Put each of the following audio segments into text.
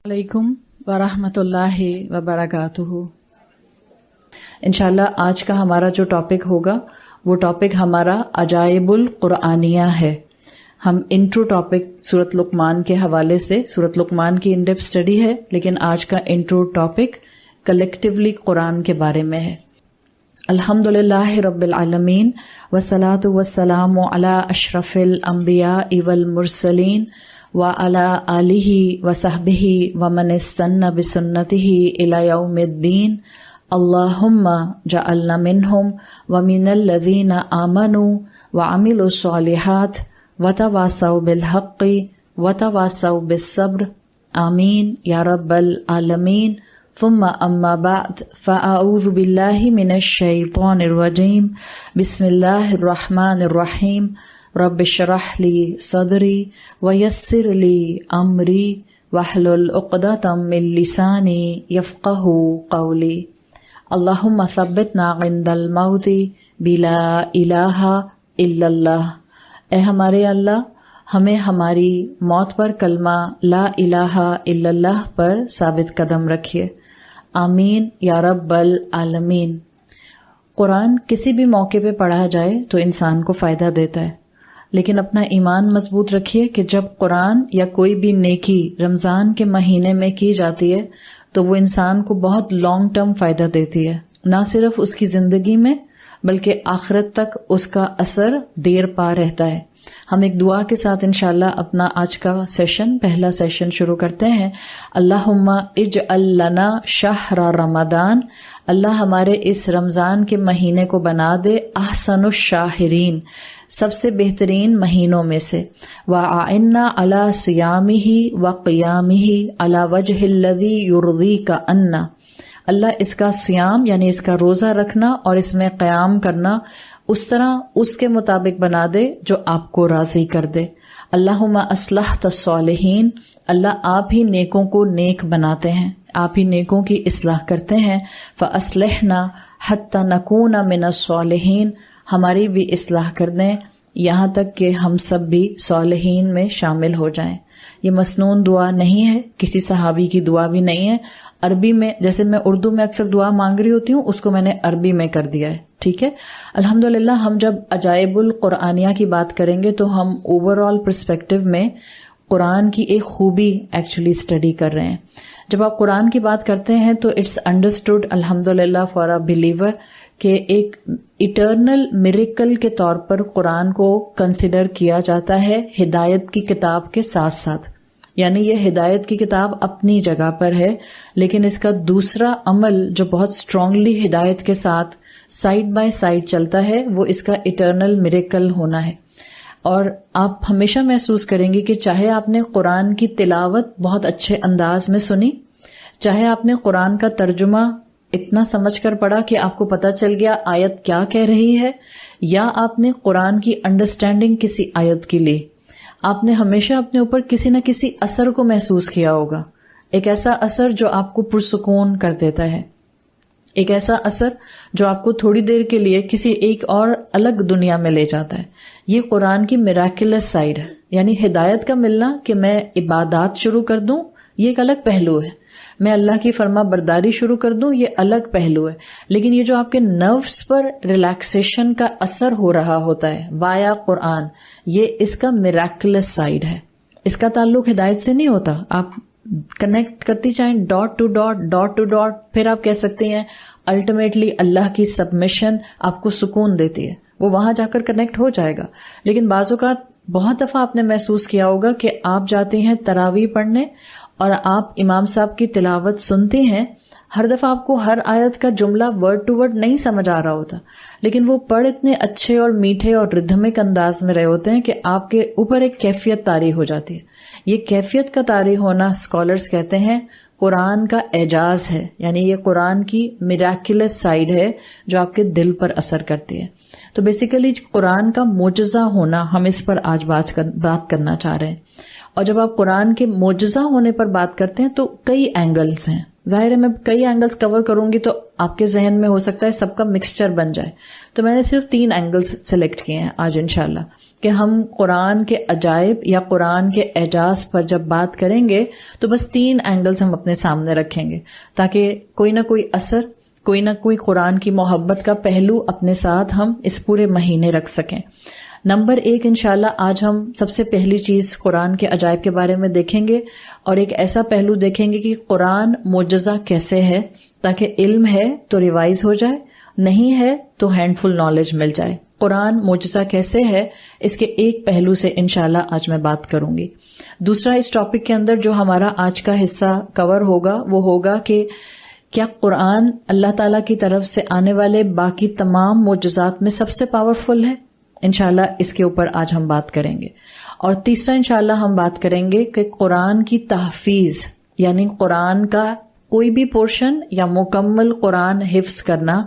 علیکم ورحمۃ اللہ وبرکاتہ۔ انشاءاللہ آج کا ہمارا جو ٹاپک ہوگا وہ ٹاپک ہمارا عجائب القرآنیہ ہے۔ ہم انٹرو ٹاپک سورۃ لقمان کے حوالے سے، سورۃ لقمان کی ان ڈیپتھ اسٹڈی ہے، لیکن آج کا انٹرو ٹاپک کلیکٹیولی قرآن کے بارے میں ہے۔ الحمدللہ رب العالمین والصلاۃ والسلام علی اشرف الانبیاء والمرسلین وعلی آلہ وصحبہ ومن استنى بسنتہ الی یوم الدین۔ اللہم جعلنا منہم ومن الذین آمنوا وعملوا الصالحات وتواصوا بالحق وتواصوا بالصبر، آمین یا رب العالمین۔ ثم اما بعد فاعوذ باللہ من الشیطان الرجیم، بسم اللہ الرحمن الرحیم۔ رب اشرح لی صدری ویسر لی امری واحلل عقدۃ من لسانی یفقہوا قولی۔ اللہم ثبتنا عند الموت بلا الہ الا اللہ۔ اے ہمارے اللہ، ہمیں ہماری موت پر کلمہ لا الہ الا اللہ پر ثابت قدم رکھیے، آمین یا رب العالمین۔ قرآن کسی بھی موقع پہ پڑھا جائے تو انسان کو فائدہ دیتا ہے، لیکن اپنا ایمان مضبوط رکھیے کہ جب قرآن یا کوئی بھی نیکی رمضان کے مہینے میں کی جاتی ہے تو وہ انسان کو بہت لانگ ٹرم فائدہ دیتی ہے، نہ صرف اس کی زندگی میں بلکہ آخرت تک اس کا اثر دیر پا رہتا ہے۔ ہم ایک دعا کے ساتھ انشاءاللہ اپنا آج کا پہلا سیشن شروع کرتے ہیں۔ اللہم اجعل لنا شہر رمضان، اللہ ہمارے اس رمضان کے مہینے کو بنا دے احسن الشاہرین، سب سے بہترین مہینوں میں سے، وَأَعِنَّا عَلَى صِيَامِهِ وَقِيَامِهِ عَلَى وَجْهِ الَّذِي يُرْضِيكَ عَنَّا، اللہ اس کا صیام یعنی اس کا روزہ رکھنا اور اس میں قیام کرنا اس طرح اس کے مطابق بنا دے جو آپ کو راضی کر دے۔ اللہم اصلحت الصالحین، اللہ آپ ہی نیکوں کو نیک بناتے ہیں، آپ ہی نیکوں کی اصلاح کرتے ہیں۔ فَأَصْلِحْنَا حَتَّى نَكُونَ مِنَ الصَّالِحِينَ، ہماری بھی اصلاح کر دیں یہاں تک کہ ہم سب بھی صالحین میں شامل ہو جائیں۔ یہ مسنون دعا نہیں ہے، کسی صحابی کی دعا بھی نہیں ہے، عربی میں، جیسے میں اردو میں اکثر دعا مانگ رہی ہوتی ہوں، اس کو میں نے عربی میں کر دیا ہے، ٹھیک ہے۔ الحمدللہ ہم جب عجائب القرآنیہ کی بات کریں گے تو ہم اوور آل پرسپیکٹو میں قرآن کی ایک خوبی ایکچولی اسٹڈی کر رہے ہیں۔ جب آپ قرآن کی بات کرتے ہیں تو اٹس انڈرسٹوڈ الحمدللہ فار اے بلیور کہ ایک ایٹرنل میریکل کے طور پر قرآن کو کنسیڈر کیا جاتا ہے ہدایت کی کتاب کے ساتھ ساتھ، یعنی یہ ہدایت کی کتاب اپنی جگہ پر ہے، لیکن اس کا دوسرا عمل جو بہت اسٹرانگلی ہدایت کے ساتھ سائڈ بائی سائڈ چلتا ہے وہ اس کا ایٹرنل میریکل ہونا ہے۔ اور آپ ہمیشہ محسوس کریں گے کہ چاہے آپ نے قرآن کی تلاوت بہت اچھے انداز میں سنی، چاہے آپ نے قرآن کا ترجمہ اتنا سمجھ کر پڑھا کہ آپ کو پتہ چل گیا آیت کیا کہہ رہی ہے، یا آپ نے قرآن کی انڈرسٹینڈنگ کسی آیت کی لی، آپ نے ہمیشہ اپنے اوپر کسی نہ کسی اثر کو محسوس کیا ہوگا، ایک ایسا اثر جو آپ کو پرسکون کر دیتا ہے، ایک ایسا اثر جو آپ کو تھوڑی دیر کے لیے کسی ایک اور الگ دنیا میں لے جاتا ہے۔ یہ قرآن کی میراکلس سائیڈ ہے، یعنی ہدایت کا ملنا کہ میں عبادات شروع کر دوں یہ ایک الگ پہلو ہے، میں اللہ کی فرما برداری شروع کر دوں یہ الگ پہلو ہے، لیکن یہ جو آپ کے نروس پر ریلیکسیشن کا اثر ہو رہا ہوتا ہے وایا قرآن، یہ اس کا میراکلس سائیڈ ہے۔ اس کا تعلق ہدایت سے نہیں ہوتا، آپ کنیکٹ کرتی جائیں dot two dot dot two dot, پھر آپ کہہ سکتے ہیں الٹیمیٹلی اللہ کی سبمیشن آپ کو سکون دیتی ہے، وہ وہاں جا کر کنیکٹ ہو جائے گا۔ لیکن بعض اوقات بہت دفعہ آپ نے محسوس کیا ہوگا کہ آپ جاتے ہیں تراویح پڑھنے اور آپ امام صاحب کی تلاوت سنتے ہیں، ہر دفعہ آپ کو ہر آیت کا جملہ ورڈ ٹو ورڈ نہیں سمجھ آ رہا ہوتا، لیکن وہ پڑھ اتنے اچھے اور میٹھے اور ردھمک انداز میں رہے ہوتے ہیں کہ آپ کے اوپر ایک کیفیت طاری ہو جاتی ہے۔ یہ کیفیت کا طاری ہونا اسکالرز کہتے ہیں قرآن کا اعجاز ہے، یعنی یہ قرآن کی میراکلس سائیڈ ہے جو آپ کے دل پر اثر کرتی ہے۔ تو بیسیکلی قرآن کا معجزہ ہونا، ہم اس پر آج بات کرنا چاہ رہے ہیں۔ اور جب آپ قرآن کے معجزہ ہونے پر بات کرتے ہیں تو کئی اینگلز ہیں، ظاہر ہے میں کئی اینگلز کور کروں گی تو آپ کے ذہن میں ہو سکتا ہے سب کا مکسچر بن جائے، تو میں نے صرف 3 اینگلز سلیکٹ کیے ہیں آج انشاءاللہ۔ کہ ہم قرآن کے عجائب یا قرآن کے اعجاز پر جب بات کریں گے تو بس 3 اینگلز ہم اپنے سامنے رکھیں گے تاکہ کوئی نہ کوئی اثر، کوئی نہ کوئی قرآن کی محبت کا پہلو اپنے ساتھ ہم اس پورے مہینے رکھ سکیں۔ نمبر 1 انشاءاللہ آج ہم سب سے پہلی چیز قرآن کے عجائب کے بارے میں دیکھیں گے، اور ایک ایسا پہلو دیکھیں گے کہ قرآن معجزہ کیسے ہے، تاکہ علم ہے تو ریوائز ہو جائے، نہیں ہے تو ہینڈ فل نالج مل جائے۔ قرآن معجزہ کیسے ہے، اس کے ایک پہلو سے انشاءاللہ آج میں بات کروں گی۔ دوسرا، اس ٹاپک کے اندر جو ہمارا آج کا حصہ کور ہوگا وہ ہوگا کہ کیا قرآن اللہ تعالیٰ کی طرف سے آنے والے باقی تمام معجزات میں سب سے پاورفل ہے؟ انشاءاللہ اس کے اوپر آج ہم بات کریں گے۔ اور تیسرا انشاءاللہ ہم بات کریں گے کہ قرآن کی تحفیظ، یعنی قرآن کا کوئی بھی پورشن یا مکمل قرآن حفظ کرنا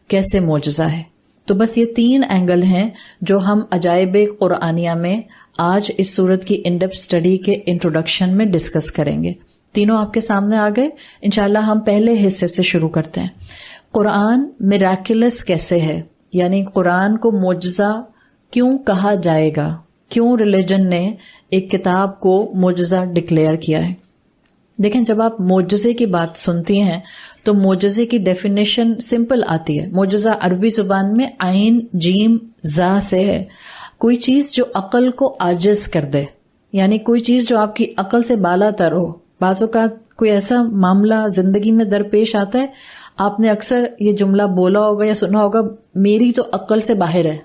کیسے معجزہ ہے۔ تو بس یہ 3 اینگل ہیں جو ہم عجائب قرآنیہ میں آج اس سورت کی ان ڈیپتھ اسٹڈی کے انٹروڈکشن میں ڈسکس کریں گے۔ تینوں آپ کے سامنے آ گئے۔ انشاءاللہ ہم پہلے حصے سے شروع کرتے ہیں۔ قرآن میراکلس کیسے ہے، یعنی قرآن کو معجزہ کیوں کہا جائے گا، کیوں ریلیجن نے ایک کتاب کو معجزہ ڈکلیئر کیا ہے۔ دیکھیں، جب آپ معجزے کی بات سنتی ہیں تو معجزے کی ڈیفینیشن سمپل آتی ہے۔ معجزہ عربی زبان میں عین جیم زا سے ہے، کوئی چیز جو عقل کو عاجز کر دے، یعنی کوئی چیز جو آپ کی عقل سے بالا تر ہو۔ بعض اوقات کوئی ایسا معاملہ زندگی میں درپیش آتا ہے، آپ نے اکثر یہ جملہ بولا ہوگا یا سنا ہوگا، میری تو عقل سے باہر ہے۔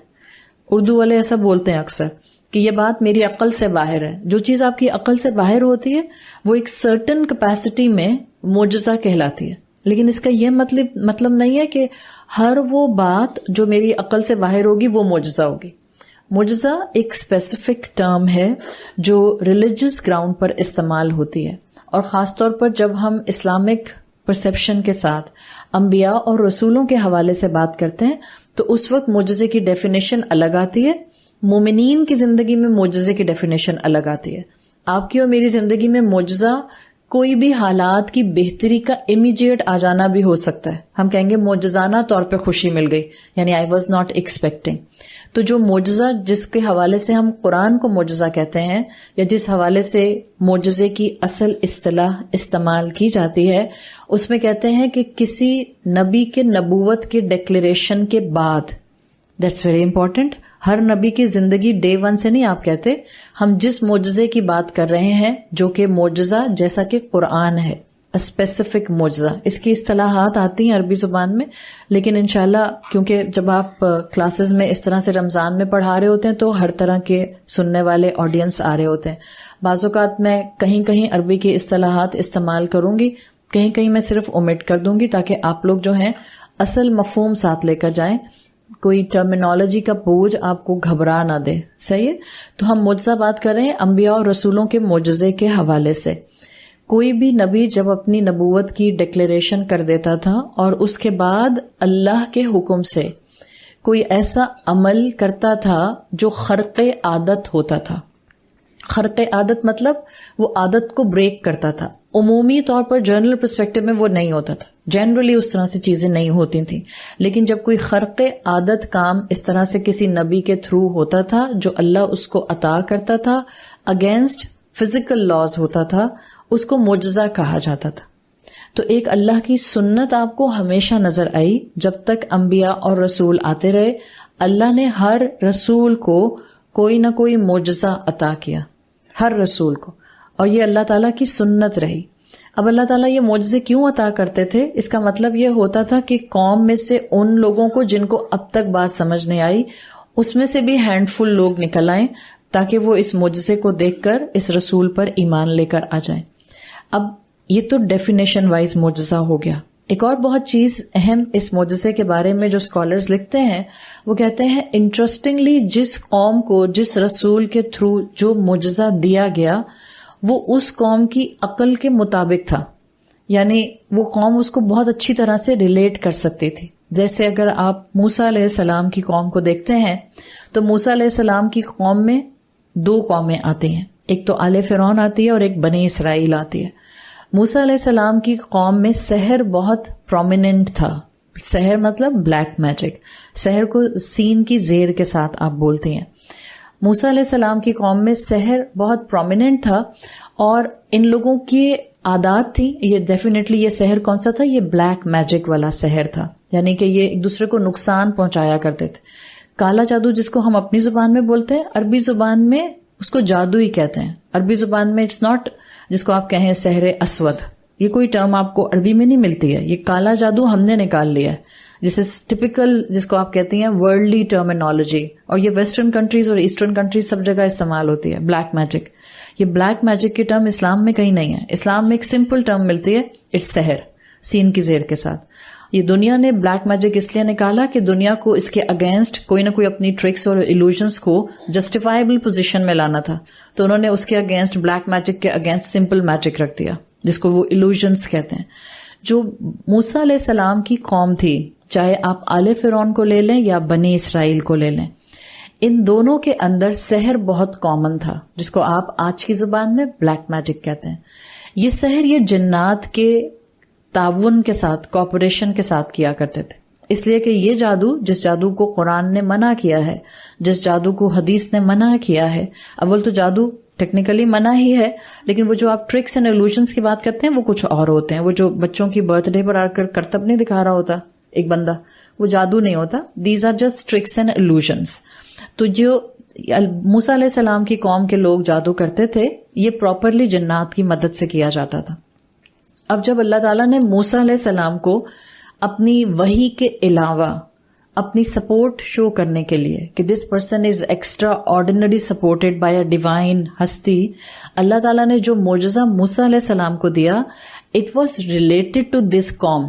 اردو والے ایسا بولتے ہیں اکثر کہ یہ بات میری عقل سے باہر ہے۔ جو چیز آپ کی عقل سے باہر ہوتی ہے وہ ایک سرٹن کیپیسٹی میں معجزہ کہلاتی ہے، لیکن اس کا یہ مطلب نہیں ہے کہ ہر وہ بات جو میری عقل سے باہر ہوگی وہ معجزہ ہوگی۔ معجزہ ایک اسپیسیفک ٹرم ہے جو ریلیجس گراؤنڈ پر استعمال ہوتی ہے، اور خاص طور پر جب ہم اسلامک پرسیپشن کے ساتھ انبیاء اور رسولوں کے حوالے سے بات کرتے ہیں تو اس وقت معجزے کی ڈیفینیشن الگ آتی ہے۔ مومنین کی زندگی میں معجزے کی ڈیفینیشن الگ آتی ہے۔ آپ کی اور میری زندگی میں معجزہ کوئی بھی حالات کی بہتری کا امیڈیٹ آ جانا بھی ہو سکتا ہے۔ ہم کہیں گے معجزانہ طور پہ خوشی مل گئی، یعنی آئی واز ناٹ ایکسپیکٹنگ۔ تو جو معجزہ جس کے حوالے سے ہم قرآن کو معجزہ کہتے ہیں، یا جس حوالے سے معجزے کی اصل اصطلاح استعمال کی جاتی ہے، اس میں کہتے ہیں کہ کسی نبی کے نبوت کے ڈکلیریشن کے بعد۔ That's very important. ہر نبی کی زندگی ڈے 1 سے نہیں آپ کہتے، ہم جس معجزے کی بات کر رہے ہیں جو کہ معجزہ جیسا کہ قرآن ہے، اسپیسیفک معجزہ، اس کی اصطلاحات آتی ہیں عربی زبان میں، لیکن انشاءاللہ کیونکہ جب آپ کلاسز میں اس طرح سے رمضان میں پڑھا رہے ہوتے ہیں تو ہر طرح کے سننے والے آڈینس آ رہے ہوتے ہیں۔ بعض اوقات میں کہیں کہیں عربی کی اصطلاحات استعمال کروں گی، کہیں کہیں میں صرف اومٹ کر دوں گی تاکہ آپ لوگ جو ہیں اصل مفہوم ساتھ لے کر جائیں، کوئی ٹرمینالوجی کا بوجھ آپ کو گھبرا نہ دے۔ صحیح ہے؟ تو ہم معجزہ بات کر رہے ہیں انبیاء اور رسولوں کے معجزے کے حوالے سے۔ کوئی بھی نبی جب اپنی نبوت کی ڈکلیریشن کر دیتا تھا اور اس کے بعد اللہ کے حکم سے کوئی ایسا عمل کرتا تھا جو خرق عادت ہوتا تھا۔ خرق عادت مطلب وہ عادت کو بریک کرتا تھا۔ عمومی طور پر جنرل پرسپیکٹو میں وہ نہیں ہوتا تھا، جنرلی اس طرح سے چیزیں نہیں ہوتی تھیں، لیکن جب کوئی خرق عادت کام اس طرح سے کسی نبی کے تھرو ہوتا تھا جو اللہ اس کو عطا کرتا تھا، اگینسٹ فزیکل لاز ہوتا تھا، اس کو معجزہ کہا جاتا تھا۔ تو ایک اللہ کی سنت آپ کو ہمیشہ نظر آئی جب تک انبیاء اور رسول آتے رہے، اللہ نے ہر رسول کو کوئی نہ کوئی معجزہ عطا کیا، ہر رسول کو، اور یہ اللہ تعالیٰ کی سنت رہی۔ اب اللہ تعالیٰ یہ معجزے کیوں عطا کرتے تھے؟ اس کا مطلب یہ ہوتا تھا کہ قوم میں سے ان لوگوں کو جن کو اب تک بات سمجھ نہیں آئی، اس میں سے بھی ہینڈ فل لوگ نکل آئیں تاکہ وہ اس معجزے کو دیکھ کر اس رسول پر ایمان لے کر آ جائیں۔ اب یہ تو ڈیفینیشن وائز معجزہ ہو گیا۔ ایک اور بہت چیز اہم اس معجزے کے بارے میں جو اسکالرز لکھتے ہیں، وہ کہتے ہیں انٹرسٹنگلی جس قوم کو جس رسول کے تھرو جو معجزہ دیا گیا وہ اس قوم کی عقل کے مطابق تھا، یعنی وہ قوم اس کو بہت اچھی طرح سے ریلیٹ کر سکتی تھی۔ جیسے اگر آپ موسیٰ علیہ السلام کی قوم کو دیکھتے ہیں تو موسیٰ علیہ السلام کی قوم میں 2 قومیں آتی ہیں، ایک تو آل فرعون آتی ہے اور ایک بنی اسرائیل آتی ہے۔ موسیٰ علیہ السلام کی قوم میں سحر بہت پرومیننٹ تھا۔ سحر مطلب بلیک میجک، سحر کو سین کی زیر کے ساتھ آپ بولتے ہیں۔ موسیٰ علیہ السلام کی قوم میں سحر بہت پرومیننٹ تھا، اور ان لوگوں کی عادات تھی. یہ ڈیفینیٹلی یہ سحر کون سا تھا؟ یہ بلیک میجک والا سحر تھا، یعنی کہ یہ ایک دوسرے کو نقصان پہنچایا کرتے تھے. کالا جادو جس کو ہم اپنی زبان میں بولتے ہیں، عربی زبان میں اس کو جادو ہی کہتے ہیں. عربی زبان میں اٹس ناٹ جس کو آپ کہیں سحر اسود، یہ کوئی ٹرم آپ کو عربی میں نہیں ملتی ہے. یہ کالا جادو ہم نے نکال لیا ہے، جس از ٹپیکل، جس کو آپ کہتے ہیں ورلڈلی ٹرمینالوجی، اور یہ ویسٹرن کنٹریز اور ایسٹرن کنٹریز سب جگہ استعمال ہوتی ہے. بلیک میجک، یہ بلیک میجک کی ٹرم اسلام میں کہیں نہیں ہے. اسلام میں ایک سمپل ٹرم ملتی ہے، اٹس سحر، سین کی زیر کے ساتھ. یہ دنیا نے بلیک میجک اس لیے نکالا کہ دنیا کو اس کے اگینسٹ کوئی نہ کوئی اپنی ٹرکس اور ایلوژنس کو جسٹیفائبل پوزیشن میں لانا تھا، تو انہوں نے اس کے اگینسٹ، بلیک میجک کے اگینسٹ سمپل میجک رکھ دیا، جس کو وہ ایلوژنس کہتے ہیں. جو موسیٰ علیہ السلام کی قوم تھی، چاہے آپ آل فرعون کو لے لیں یا بنی اسرائیل کو لے لیں، ان دونوں کے اندر سحر بہت کامن تھا، جس کو آپ آج کی زبان میں بلیک میجک کہتے ہیں. یہ سحر یہ جنات کے تعاون کے ساتھ، کوپریشن کے ساتھ کیا کرتے تھے، اس لیے کہ یہ جادو، جس جادو کو قرآن نے منع کیا ہے، جس جادو کو حدیث نے منع کیا ہے، اول تو جادو ٹیکنیکلی منع ہی ہے، لیکن وہ جو آپ ٹرکس اینڈ ایلوژنس کی بات کرتے ہیں وہ کچھ اور ہوتے ہیں. وہ جو بچوں کی برتھ ڈے پر آ کر کرتب نہیں دکھا رہا ہوتا ایک بندہ، وہ جادو نہیں ہوتا. These are just tricks and illusions. تو جو موسیٰ علیہ السلام کی قوم کے لوگ جادو کرتے تھے، یہ پراپرلی جنات کی مدد سے کیا جاتا تھا. اب جب اللہ تعالیٰ نے موسیٰ علیہ السلام کو اپنی وحی کے علاوہ اپنی سپورٹ شو کرنے کے لیے کہ this person is extra ordinary supported by a divine ہستی، اللہ تعالیٰ نے جو معجزہ موسیٰ علیہ السلام کو دیا، it was related to this قوم.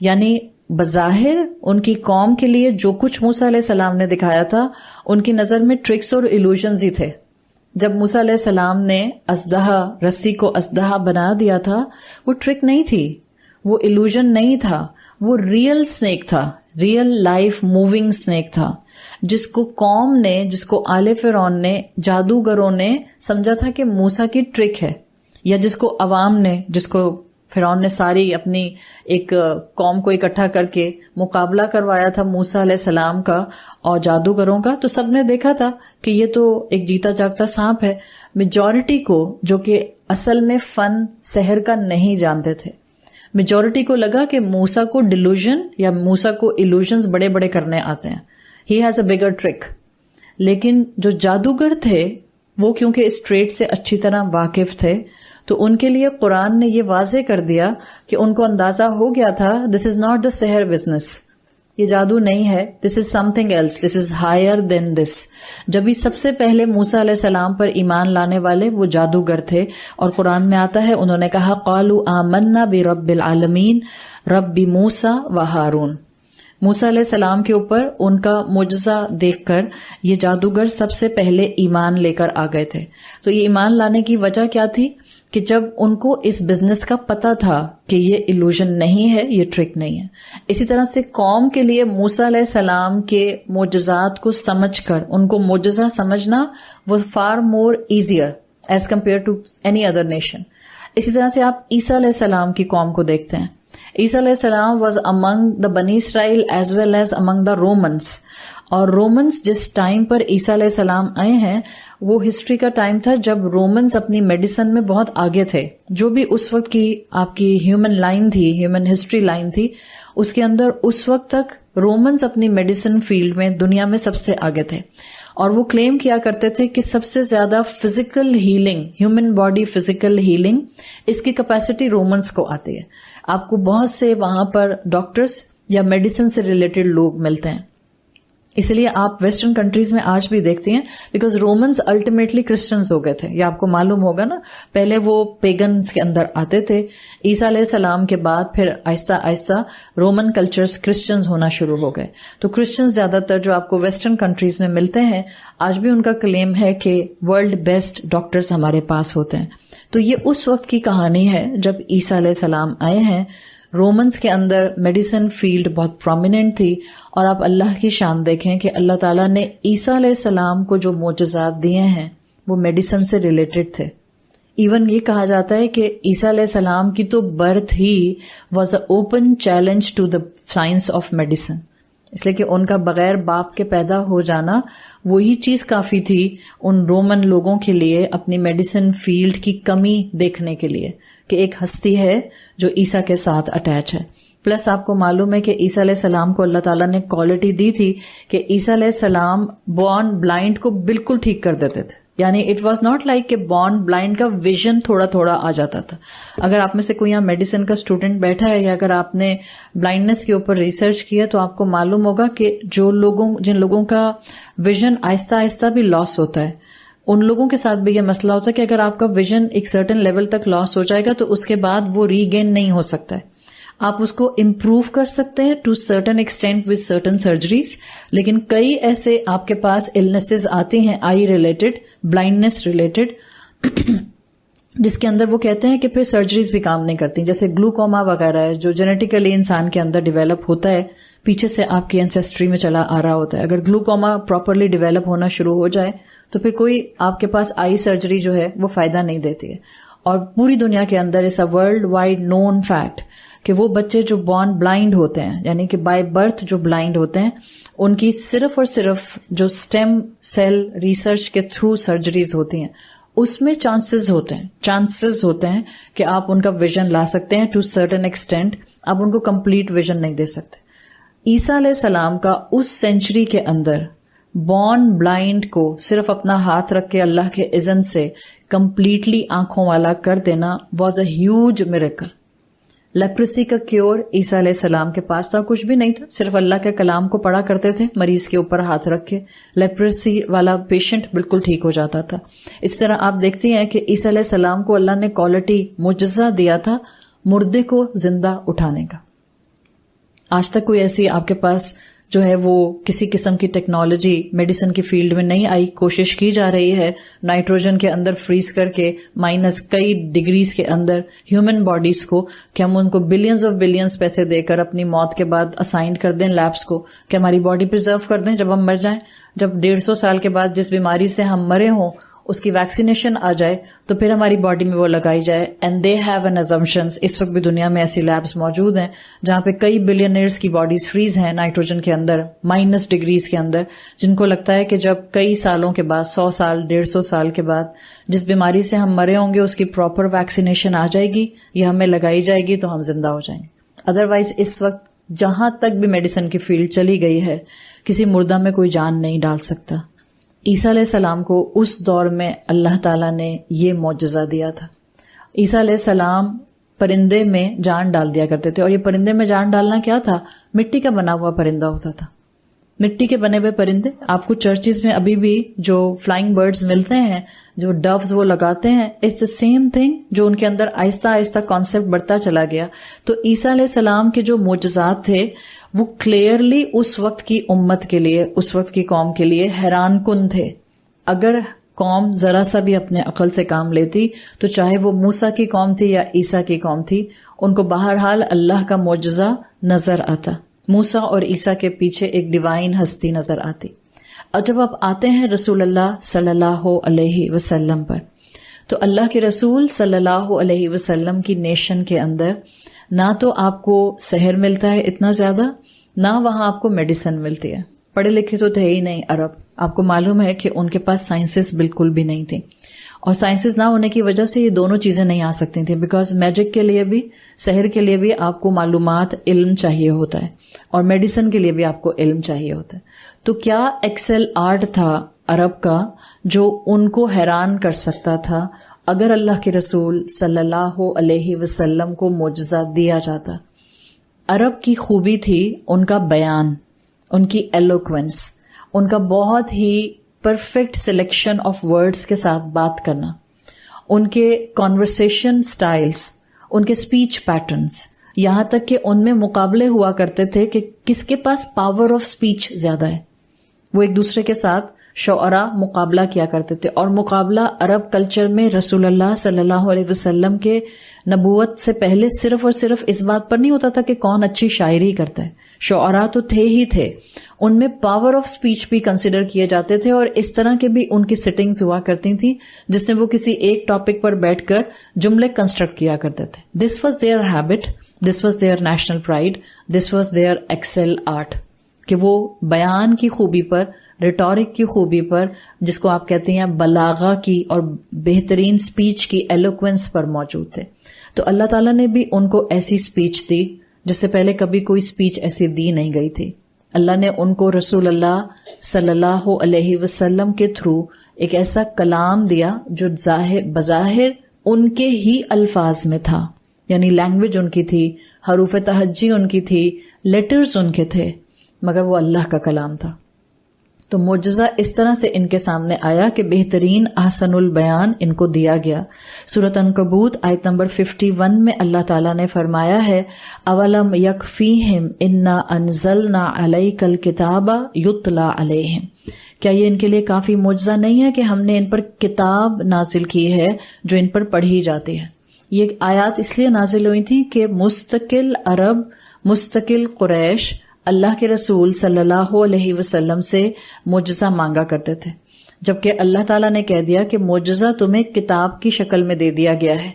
یعنی بظاہر ان کی قوم کے لیے جو کچھ موسیٰ علیہ السلام نے دکھایا تھا، ان کی نظر میں ٹرکس اور ایلوژنز ہی تھے. جب موسیٰ علیہ السلام نے اسدہا، رسی کو اسدہا بنا دیا تھا، وہ ٹرک نہیں تھی، وہ ایلوژن نہیں تھا، وہ ریئل سنیک تھا، ریئل لائف موونگ سنیک تھا، جس کو قوم نے، جس کو آل فرعون نے، جادوگروں نے سمجھا تھا کہ موسیٰ کی ٹرک ہے، یا جس کو عوام نے، جس کو فرعون نے ساری اپنی ایک قوم کو اکٹھا کر کے مقابلہ کروایا تھا موسیٰ علیہ السلام کا اور جادوگروں کا، تو سب نے دیکھا تھا کہ یہ تو ایک جیتا جاگتا سانپ ہے. میجورٹی کو، جو کہ اصل میں فن سحر کا نہیں جانتے تھے، میجورٹی کو لگا کہ موسیٰ کو ڈیلوژن یا موسیٰ کو ایلوژنز بڑے بڑے کرنے آتے ہیں، he has a bigger truck. لیکن جو جادوگر تھے وہ کیونکہ اس ٹریٹ سے اچھی طرح واقف تھے، تو ان کے لیے قرآن نے یہ واضح کر دیا کہ ان کو اندازہ ہو گیا تھا دس is not the Sahar business, یہ جادو نہیں ہے، this is something else, this is higher than this. جبھی سب سے پہلے موسیٰ علیہ السلام پر ایمان لانے والے وہ جادوگر تھے، اور قرآن میں آتا ہے انہوں نے کہا قالوا آمنا برب العالمین رب موسیٰ و ہارون. موسیٰ علیہ السلام کے اوپر ان کا معجزہ دیکھ کر یہ جادوگر سب سے پہلے ایمان لے کر آ گئے تھے. تو یہ ایمان لانے کی وجہ کیا تھی کہ جب ان کو اس بزنس کا پتہ تھا کہ یہ ایلوژن نہیں ہے، یہ ٹرک نہیں ہے. اسی طرح سے قوم کے لیے موسیٰ علیہ السلام کے معجزات کو سمجھ کر، ان کو معجزہ سمجھنا وہ far more easier as compare to any other nation. اسی طرح سے آپ عیسیٰ علیہ السلام کی قوم کو دیکھتے ہیں. عیسیٰ علیہ السلام واز امنگ دا بنی اسرائیل ایز ویل ایز امنگ دا رومنس. اور رومنس جس ٹائم پر عیسیٰ علیہ السلام آئے ہیں، وہ ہسٹری کا ٹائم تھا جب رومنز اپنی میڈیسن میں بہت آگے تھے. جو بھی اس وقت کی آپ کی ہیومن لائن تھی، ہیومن ہسٹری لائن تھی، اس کے اندر اس وقت تک رومنز اپنی میڈیسن فیلڈ میں دنیا میں سب سے آگے تھے. اور وہ کلیم کیا کرتے تھے کہ سب سے زیادہ physical healing, human body physical healing, اس کی کیپیسٹی رومنز کو آتی ہے. آپ کو بہت سے وہاں پر ڈاکٹرز یا میڈیسن سے ریلیٹڈ لوگ ملتے ہیں. اس لیے آپ ویسٹرن کنٹریز میں آج بھی دیکھتے ہیں، بیکاز رومنز الٹیمیٹلی کرسچنز ہو گئے تھے. یہ آپ کو معلوم ہوگا نا، پہلے وہ پیگنز کے اندر آتے تھے، عیسیٰ علیہ السلام کے بعد پھر آہستہ آہستہ رومن کلچرز کرسچنز ہونا شروع ہو گئے. تو کرسچنز زیادہ تر جو آپ کو ویسٹرن کنٹریز میں ملتے ہیں، آج بھی ان کا کلیم ہے کہ ورلڈ بیسٹ ڈاکٹرز ہمارے پاس ہوتے ہیں. تو یہ اس وقت کی کہانی ہے جب عیسیٰ علیہ السلام آئے ہیں. رومنز کے اندر میڈیسن فیلڈ بہت پرومیننٹ تھی، اور آپ اللہ کی شان دیکھیں کہ اللہ تعالیٰ نے عیسیٰ علیہ السلام کو جو معجزات دیے ہیں وہ میڈیسن سے ریلیٹڈ تھے. ایون یہ کہا جاتا ہے کہ عیسیٰ علیہ السلام کی تو برتھ ہی was a open challenge to the science of medicine. اس لیے کہ ان کا بغیر باپ کے پیدا ہو جانا وہی چیز کافی تھی ان رومن لوگوں کے لیے اپنی میڈیسن فیلڈ کی کمی دیکھنے کے لیے کہ ایک ہستی ہے جو عیسیٰ کے ساتھ اٹیچ ہے. پلس آپ کو معلوم ہے کہ عیسیٰ علیہ السلام کو اللہ تعالیٰ نے کوالٹی دی تھی کہ عیسیٰ علیہ السلام بورن بلائنڈ کو بالکل ٹھیک کر دیتے تھے. یعنی اٹ واز ناٹ لائک کہ بورن بلائنڈ کا ویژن تھوڑا تھوڑا آ جاتا تھا. اگر آپ میں سے کوئی یہاں میڈیسن کا اسٹوڈنٹ بیٹھا ہے یا اگر آپ نے بلائنڈنس کے اوپر ریسرچ کیا تو آپ کو معلوم ہوگا کہ جن لوگوں کا ویژن آہستہ آہستہ بھی لاس ہوتا ہے ان لوگوں کے ساتھ بھی یہ مسئلہ ہوتا ہے کہ اگر آپ کا ویژن ایک سرٹن لیول تک لاس ہو جائے گا تو اس کے بعد وہ ری گین نہیں ہو سکتا ہے. آپ اس کو امپروو کر سکتے ہیں to certain extent with certain surgeries, لیکن کئی ایسے آپ کے پاس النیسز آتی ہیں آئی ریلیٹڈ, بلائنڈنس ریلیٹڈ, جس کے اندر وہ کہتے ہیں کہ پھر سرجریز بھی کام نہیں کرتی. جیسے گلوکوما وغیرہ ہے جو جینیٹیکلی انسان کے اندر ڈیولپ ہوتا ہے, پیچھے سے آپ کی اینسیسٹری میں چلا آ رہا ہوتا ہے. اگر گلوکوما پراپرلی ڈیولپ ہونا شروع ہو جائے تو پھر کوئی آپ کے پاس آئی سرجری جو ہے وہ فائدہ نہیں دیتی ہے. اور پوری دنیا کے اندر اس ورلڈ وائڈ نون فیکٹ کہ وہ بچے جو بورن بلائنڈ ہوتے ہیں یعنی کہ بائی برتھ جو بلائنڈ ہوتے ہیں ان کی صرف اور صرف جو اسٹیم سیل ریسرچ کے تھرو سرجریز ہوتی ہیں اس میں چانسز ہوتے ہیں کہ آپ ان کا ویژن لا سکتے ہیں ٹو سرٹن ایکسٹینٹ. آپ ان کو کمپلیٹ ویژن نہیں دے سکتے. عیسیٰ علیہ السلام کا اس سینچری کے اندر بورن بلائنڈ کو صرف اپنا ہاتھ رکھ کے اللہ کے اذن سے کمپلیٹلی آنکھوں والا کر دینا was a huge miracle. Leprosy کا کیور عیسیٰ علیہ السلام کے پاس تھا, کچھ بھی نہیں تھا, صرف اللہ کے کلام کو پڑھا کرتے تھے, مریض کے اوپر ہاتھ رکھ کے لیپریسی والا پیشنٹ بالکل ٹھیک ہو جاتا تھا. اس طرح آپ دیکھتی ہیں کہ عیسیٰ علیہ السلام کو اللہ نے کوالٹی معجزہ دیا تھا مردے کو زندہ اٹھانے کا. آج تک کوئی ایسی آپ کے پاس جو ہے وہ کسی قسم کی ٹیکنالوجی میڈیسن کی فیلڈ میں نہیں آئی. کوشش کی جا رہی ہے نائٹروجن کے اندر فریز کر کے مائنس کئی ڈگریز کے اندر ہیومن باڈیز کو کہ ہم ان کو بلینز آف بلینز پیسے دے کر اپنی موت کے بعد اسائن کر دیں لیبس کو کہ ہماری باڈی پرزرو کر دیں جب ہم مر جائیں. جب 150 سال کے بعد جس بیماری سے ہم مرے ہوں اس کی ویکسینیشن آ جائے تو پھر ہماری باڈی میں وہ لگائی جائے. And they have an assumptions. اس وقت بھی دنیا میں ایسی لیبس موجود ہیں جہاں پہ کئی بلینئرز کی باڈیز فریز ہیں نائٹروجن کے اندر مائنس ڈگریز کے اندر, جن کو لگتا ہے کہ جب کئی سالوں کے بعد 100 سال 150 سال کے بعد جس بیماری سے ہم مرے ہوں گے اس کی پراپر ویکسینیشن آ جائے گی یا ہمیں لگائی جائے گی تو ہم زندہ ہو جائیں گے. ادروائز اس وقت جہاں تک بھی میڈیسن کی فیلڈ چلی گئی ہے کسی مردہ میں کوئی جان نہیں ڈال سکتا. عیسیٰ علیہ السلام کو اس دور میں اللہ تعالیٰ نے یہ معجزہ دیا تھا. عیسیٰ علیہ السلام پرندے میں جان ڈال دیا کرتے تھے, اور یہ پرندے میں جان ڈالنا کیا تھا؟ مٹی کا بنا ہوا پرندہ ہوتا تھا. مٹی کے بنے ہوئے پرندے آپ کو چرچز میں ابھی بھی جو فلائنگ برڈز ملتے ہیں, جو ڈوز وہ لگاتے ہیں, اٹس دا سیم تھنگ جو ان کے اندر آہستہ آہستہ کانسیپٹ بڑھتا چلا گیا. تو عیسیٰ علیہ السلام کے جو معجزات تھے وہ کلیئرلی اس وقت کی امت کے لیے, اس وقت کی قوم کے لیے حیران کن تھے. اگر قوم ذرا سا بھی اپنے عقل سے کام لیتی تو چاہے وہ موسیٰ کی قوم تھی یا عیسیٰ کی قوم تھی, ان کو بہرحال اللہ کا معجزہ نظر آتا. موسیٰ اور عیسیٰ کے پیچھے ایک ڈیوائن ہستی نظر آتی. اور جب آپ آتے ہیں رسول اللہ صلی اللہ علیہ وسلم پر, تو اللہ کے رسول صلی اللہ علیہ وسلم کی نیشن کے اندر نہ تو آپ کو سحر ملتا ہے اتنا زیادہ, نہ وہاں آپ کو میڈیسن ملتی ہے. پڑھے لکھے تو تھے ہی نہیں عرب. آپ کو معلوم ہے کہ ان کے پاس سائنسز بالکل بھی نہیں تھی, اور سائنسز نہ ہونے کی وجہ سے یہ دونوں چیزیں نہیں آ سکتی تھیں. بیکاز میجک کے لیے بھی, سحر کے لیے بھی آپ کو معلومات, علم چاہیے ہوتا ہے, اور میڈیسن کے لیے بھی آپ کو علم چاہیے ہوتا ہے. تو کیا ایکسل آرٹ تھا عرب کا جو ان کو حیران کر سکتا تھا اگر اللہ کے رسول صلی اللہ علیہ وسلم کو معجزہ دیا جاتا؟ عرب کی خوبی تھی ان کا بیان, ان کی ایلوکوینس, ان کا بہت ہی پرفیکٹ سلیکشن آف ورڈز کے ساتھ بات کرنا, ان کے کانورسیشن سٹائلز, ان کے سپیچ پیٹرنز, یہاں تک کہ ان میں مقابلے ہوا کرتے تھے کہ کس کے پاس پاور آف سپیچ زیادہ ہے. وہ ایک دوسرے کے ساتھ شعراء مقابلہ کیا کرتے تھے, اور مقابلہ عرب کلچر میں رسول اللہ صلی اللہ علیہ وسلم کے نبوت سے پہلے صرف اور صرف اس بات پر نہیں ہوتا تھا کہ کون اچھی شاعری کرتا ہے. شعراء تو تھے ہی تھے, ان میں پاور آف سپیچ بھی کنسیڈر کیے جاتے تھے, اور اس طرح کے بھی ان کی سٹنگز ہوا کرتی تھیں جس میں وہ کسی ایک ٹاپک پر بیٹھ کر جملے کنسٹرکٹ کیا کرتے تھے. This was their habit, this was their national pride, this was their excel art. کہ وہ بیان کی خوبی پر، ریٹورک کی خوبی پر، جس کو آپ کہتے ہیں بلاغہ کی اور بہترین سپیچ کی ایلوکوینس پر موجود تھے. تو اللہ تعالیٰ نے بھی ان کو ایسی سپیچ دی جس سے پہلے کبھی کوئی سپیچ ایسی دی نہیں گئی تھی. اللہ نے ان کو رسول اللہ صلی اللہ علیہ وسلم کے تھرو ایک ایسا کلام دیا جو بظاہر ان کے ہی الفاظ میں تھا، یعنی لینگویج ان کی تھی، حروف تہجی ان کی تھی، لیٹرز ان کے تھے، مگر وہ اللہ کا کلام تھا. تو معجزہ اس طرح سے ان کے سامنے آیا کہ بہترین احسن البیان ان کو دیا گیا. سورۃ عنکبوت آیت نمبر 51 میں اللہ تعالیٰ نے فرمایا ہے اولم یکفیہم انا انزلنا علیک الکتاب یتلی علیہم، کیا یہ ان کے لیے کافی معجزہ نہیں ہے کہ ہم نے ان پر کتاب نازل کی ہے جو ان پر پڑھی جاتی ہے. یہ آیات اس لیے نازل ہوئی تھی کہ مستقل عرب، مستقل قریش اللہ کے رسول صلی اللہ علیہ وسلم سے معجزہ مانگا کرتے تھے، جبکہ اللہ تعالیٰ نے کہہ دیا کہ معجزہ تمہیں کتاب کی شکل میں دے دیا گیا ہے.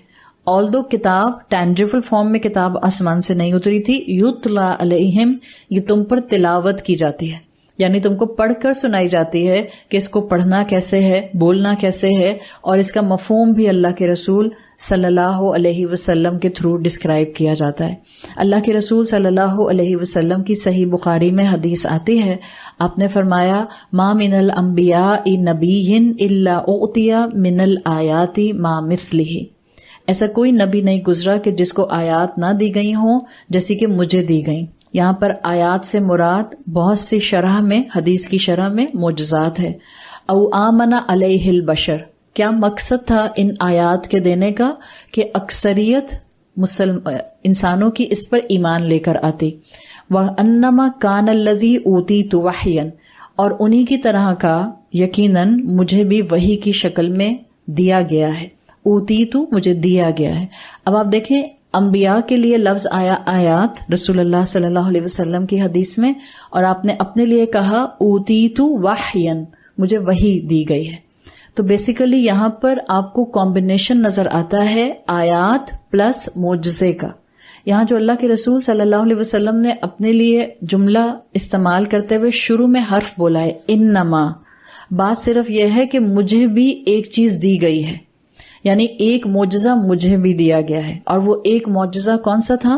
آلدو کتاب ٹینجیبل فارم میں کتاب آسمان سے نہیں اتری تھی، یتلی علیہم یہ تم پر تلاوت کی جاتی ہے، یعنی تم کو پڑھ کر سنائی جاتی ہے کہ اس کو پڑھنا کیسے ہے، بولنا کیسے ہے، اور اس کا مفہوم بھی اللہ کے رسول صلی اللہ علیہ وسلم کے تھرو ڈسکرائب کیا جاتا ہے. اللہ کے رسول صلی اللہ علیہ وسلم کی صحیح بخاری میں حدیث آتی ہے، آپ نے فرمایا ما من الانبیاء نبی الا اعطی من الآیات ما مثلہ، ایسا کوئی نبی نہیں گزرا کہ جس کو آیات نہ دی گئی ہوں جیسی کہ مجھے دی گئیں. یہاں پر آیات سے مراد بہت سی شرح میں، حدیث کی شرح میں معجزات ہے. او آمن علیہ البشر، کیا مقصد تھا ان آیات کے دینے کا؟ کہ اکثریت انسانوں کی اس پر ایمان لے کر آتی. وَأَنَّمَا كَانَ الَّذِي أُوتِيتُ وَحْيًا، اور انہی کی طرح کا یقیناً مجھے بھی وحی کی شکل میں دیا گیا ہے. اوتیتو مجھے دیا گیا ہے. اب آپ دیکھیں انبیاء کے لیے لفظ آیا آیات رسول اللہ صلی اللہ علیہ وسلم کی حدیث میں، اور آپ نے اپنے لیے کہا اوتیتو وحیًا، مجھے وحی دی گئی ہے. تو بیسیکلی یہاں پر آپ کو کمبینیشن نظر آتا ہے آیات پلس معجزے کا. یہاں جو اللہ کے رسول صلی اللہ علیہ وسلم نے اپنے لیے جملہ استعمال کرتے ہوئے شروع میں حرف بولا ہے انما، بات صرف یہ ہے کہ مجھے بھی ایک چیز دی گئی ہے، یعنی ایک معجزہ مجھے بھی دیا گیا ہے. اور وہ ایک معجزہ کون سا تھا؟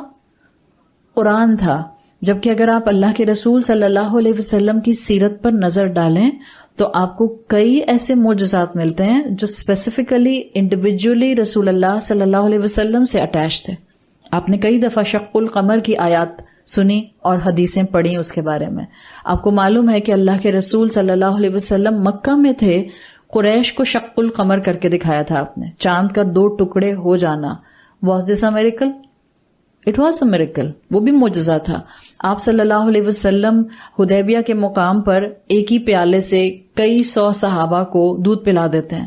قرآن تھا. جبکہ اگر آپ اللہ کے رسول صلی اللہ علیہ وسلم کی سیرت پر نظر ڈالیں تو آپ کو کئی ایسے معجزات ملتے ہیں جو اسپیسیفکلی انڈیویجولی رسول اللہ صلی اللہ علیہ وسلم سے اٹیچ تھے. آپ نے کئی دفعہ شق القمر کی آیات سنی اور حدیثیں پڑھی اس کے بارے میں. آپ کو معلوم ہے کہ اللہ کے رسول صلی اللہ علیہ وسلم مکہ میں تھے، قریش کو شق القمر کر کے دکھایا تھا آپ نے، چاند کا 2 ٹکڑے ہو جانا. Was this a miracle? It was a miracle, وہ بھی معجزہ تھا. آپ صلی اللہ علیہ وسلم حدیبیہ کے مقام پر ایک ہی پیالے سے کئی 100 صحابہ کو دودھ پلا دیتے ہیں.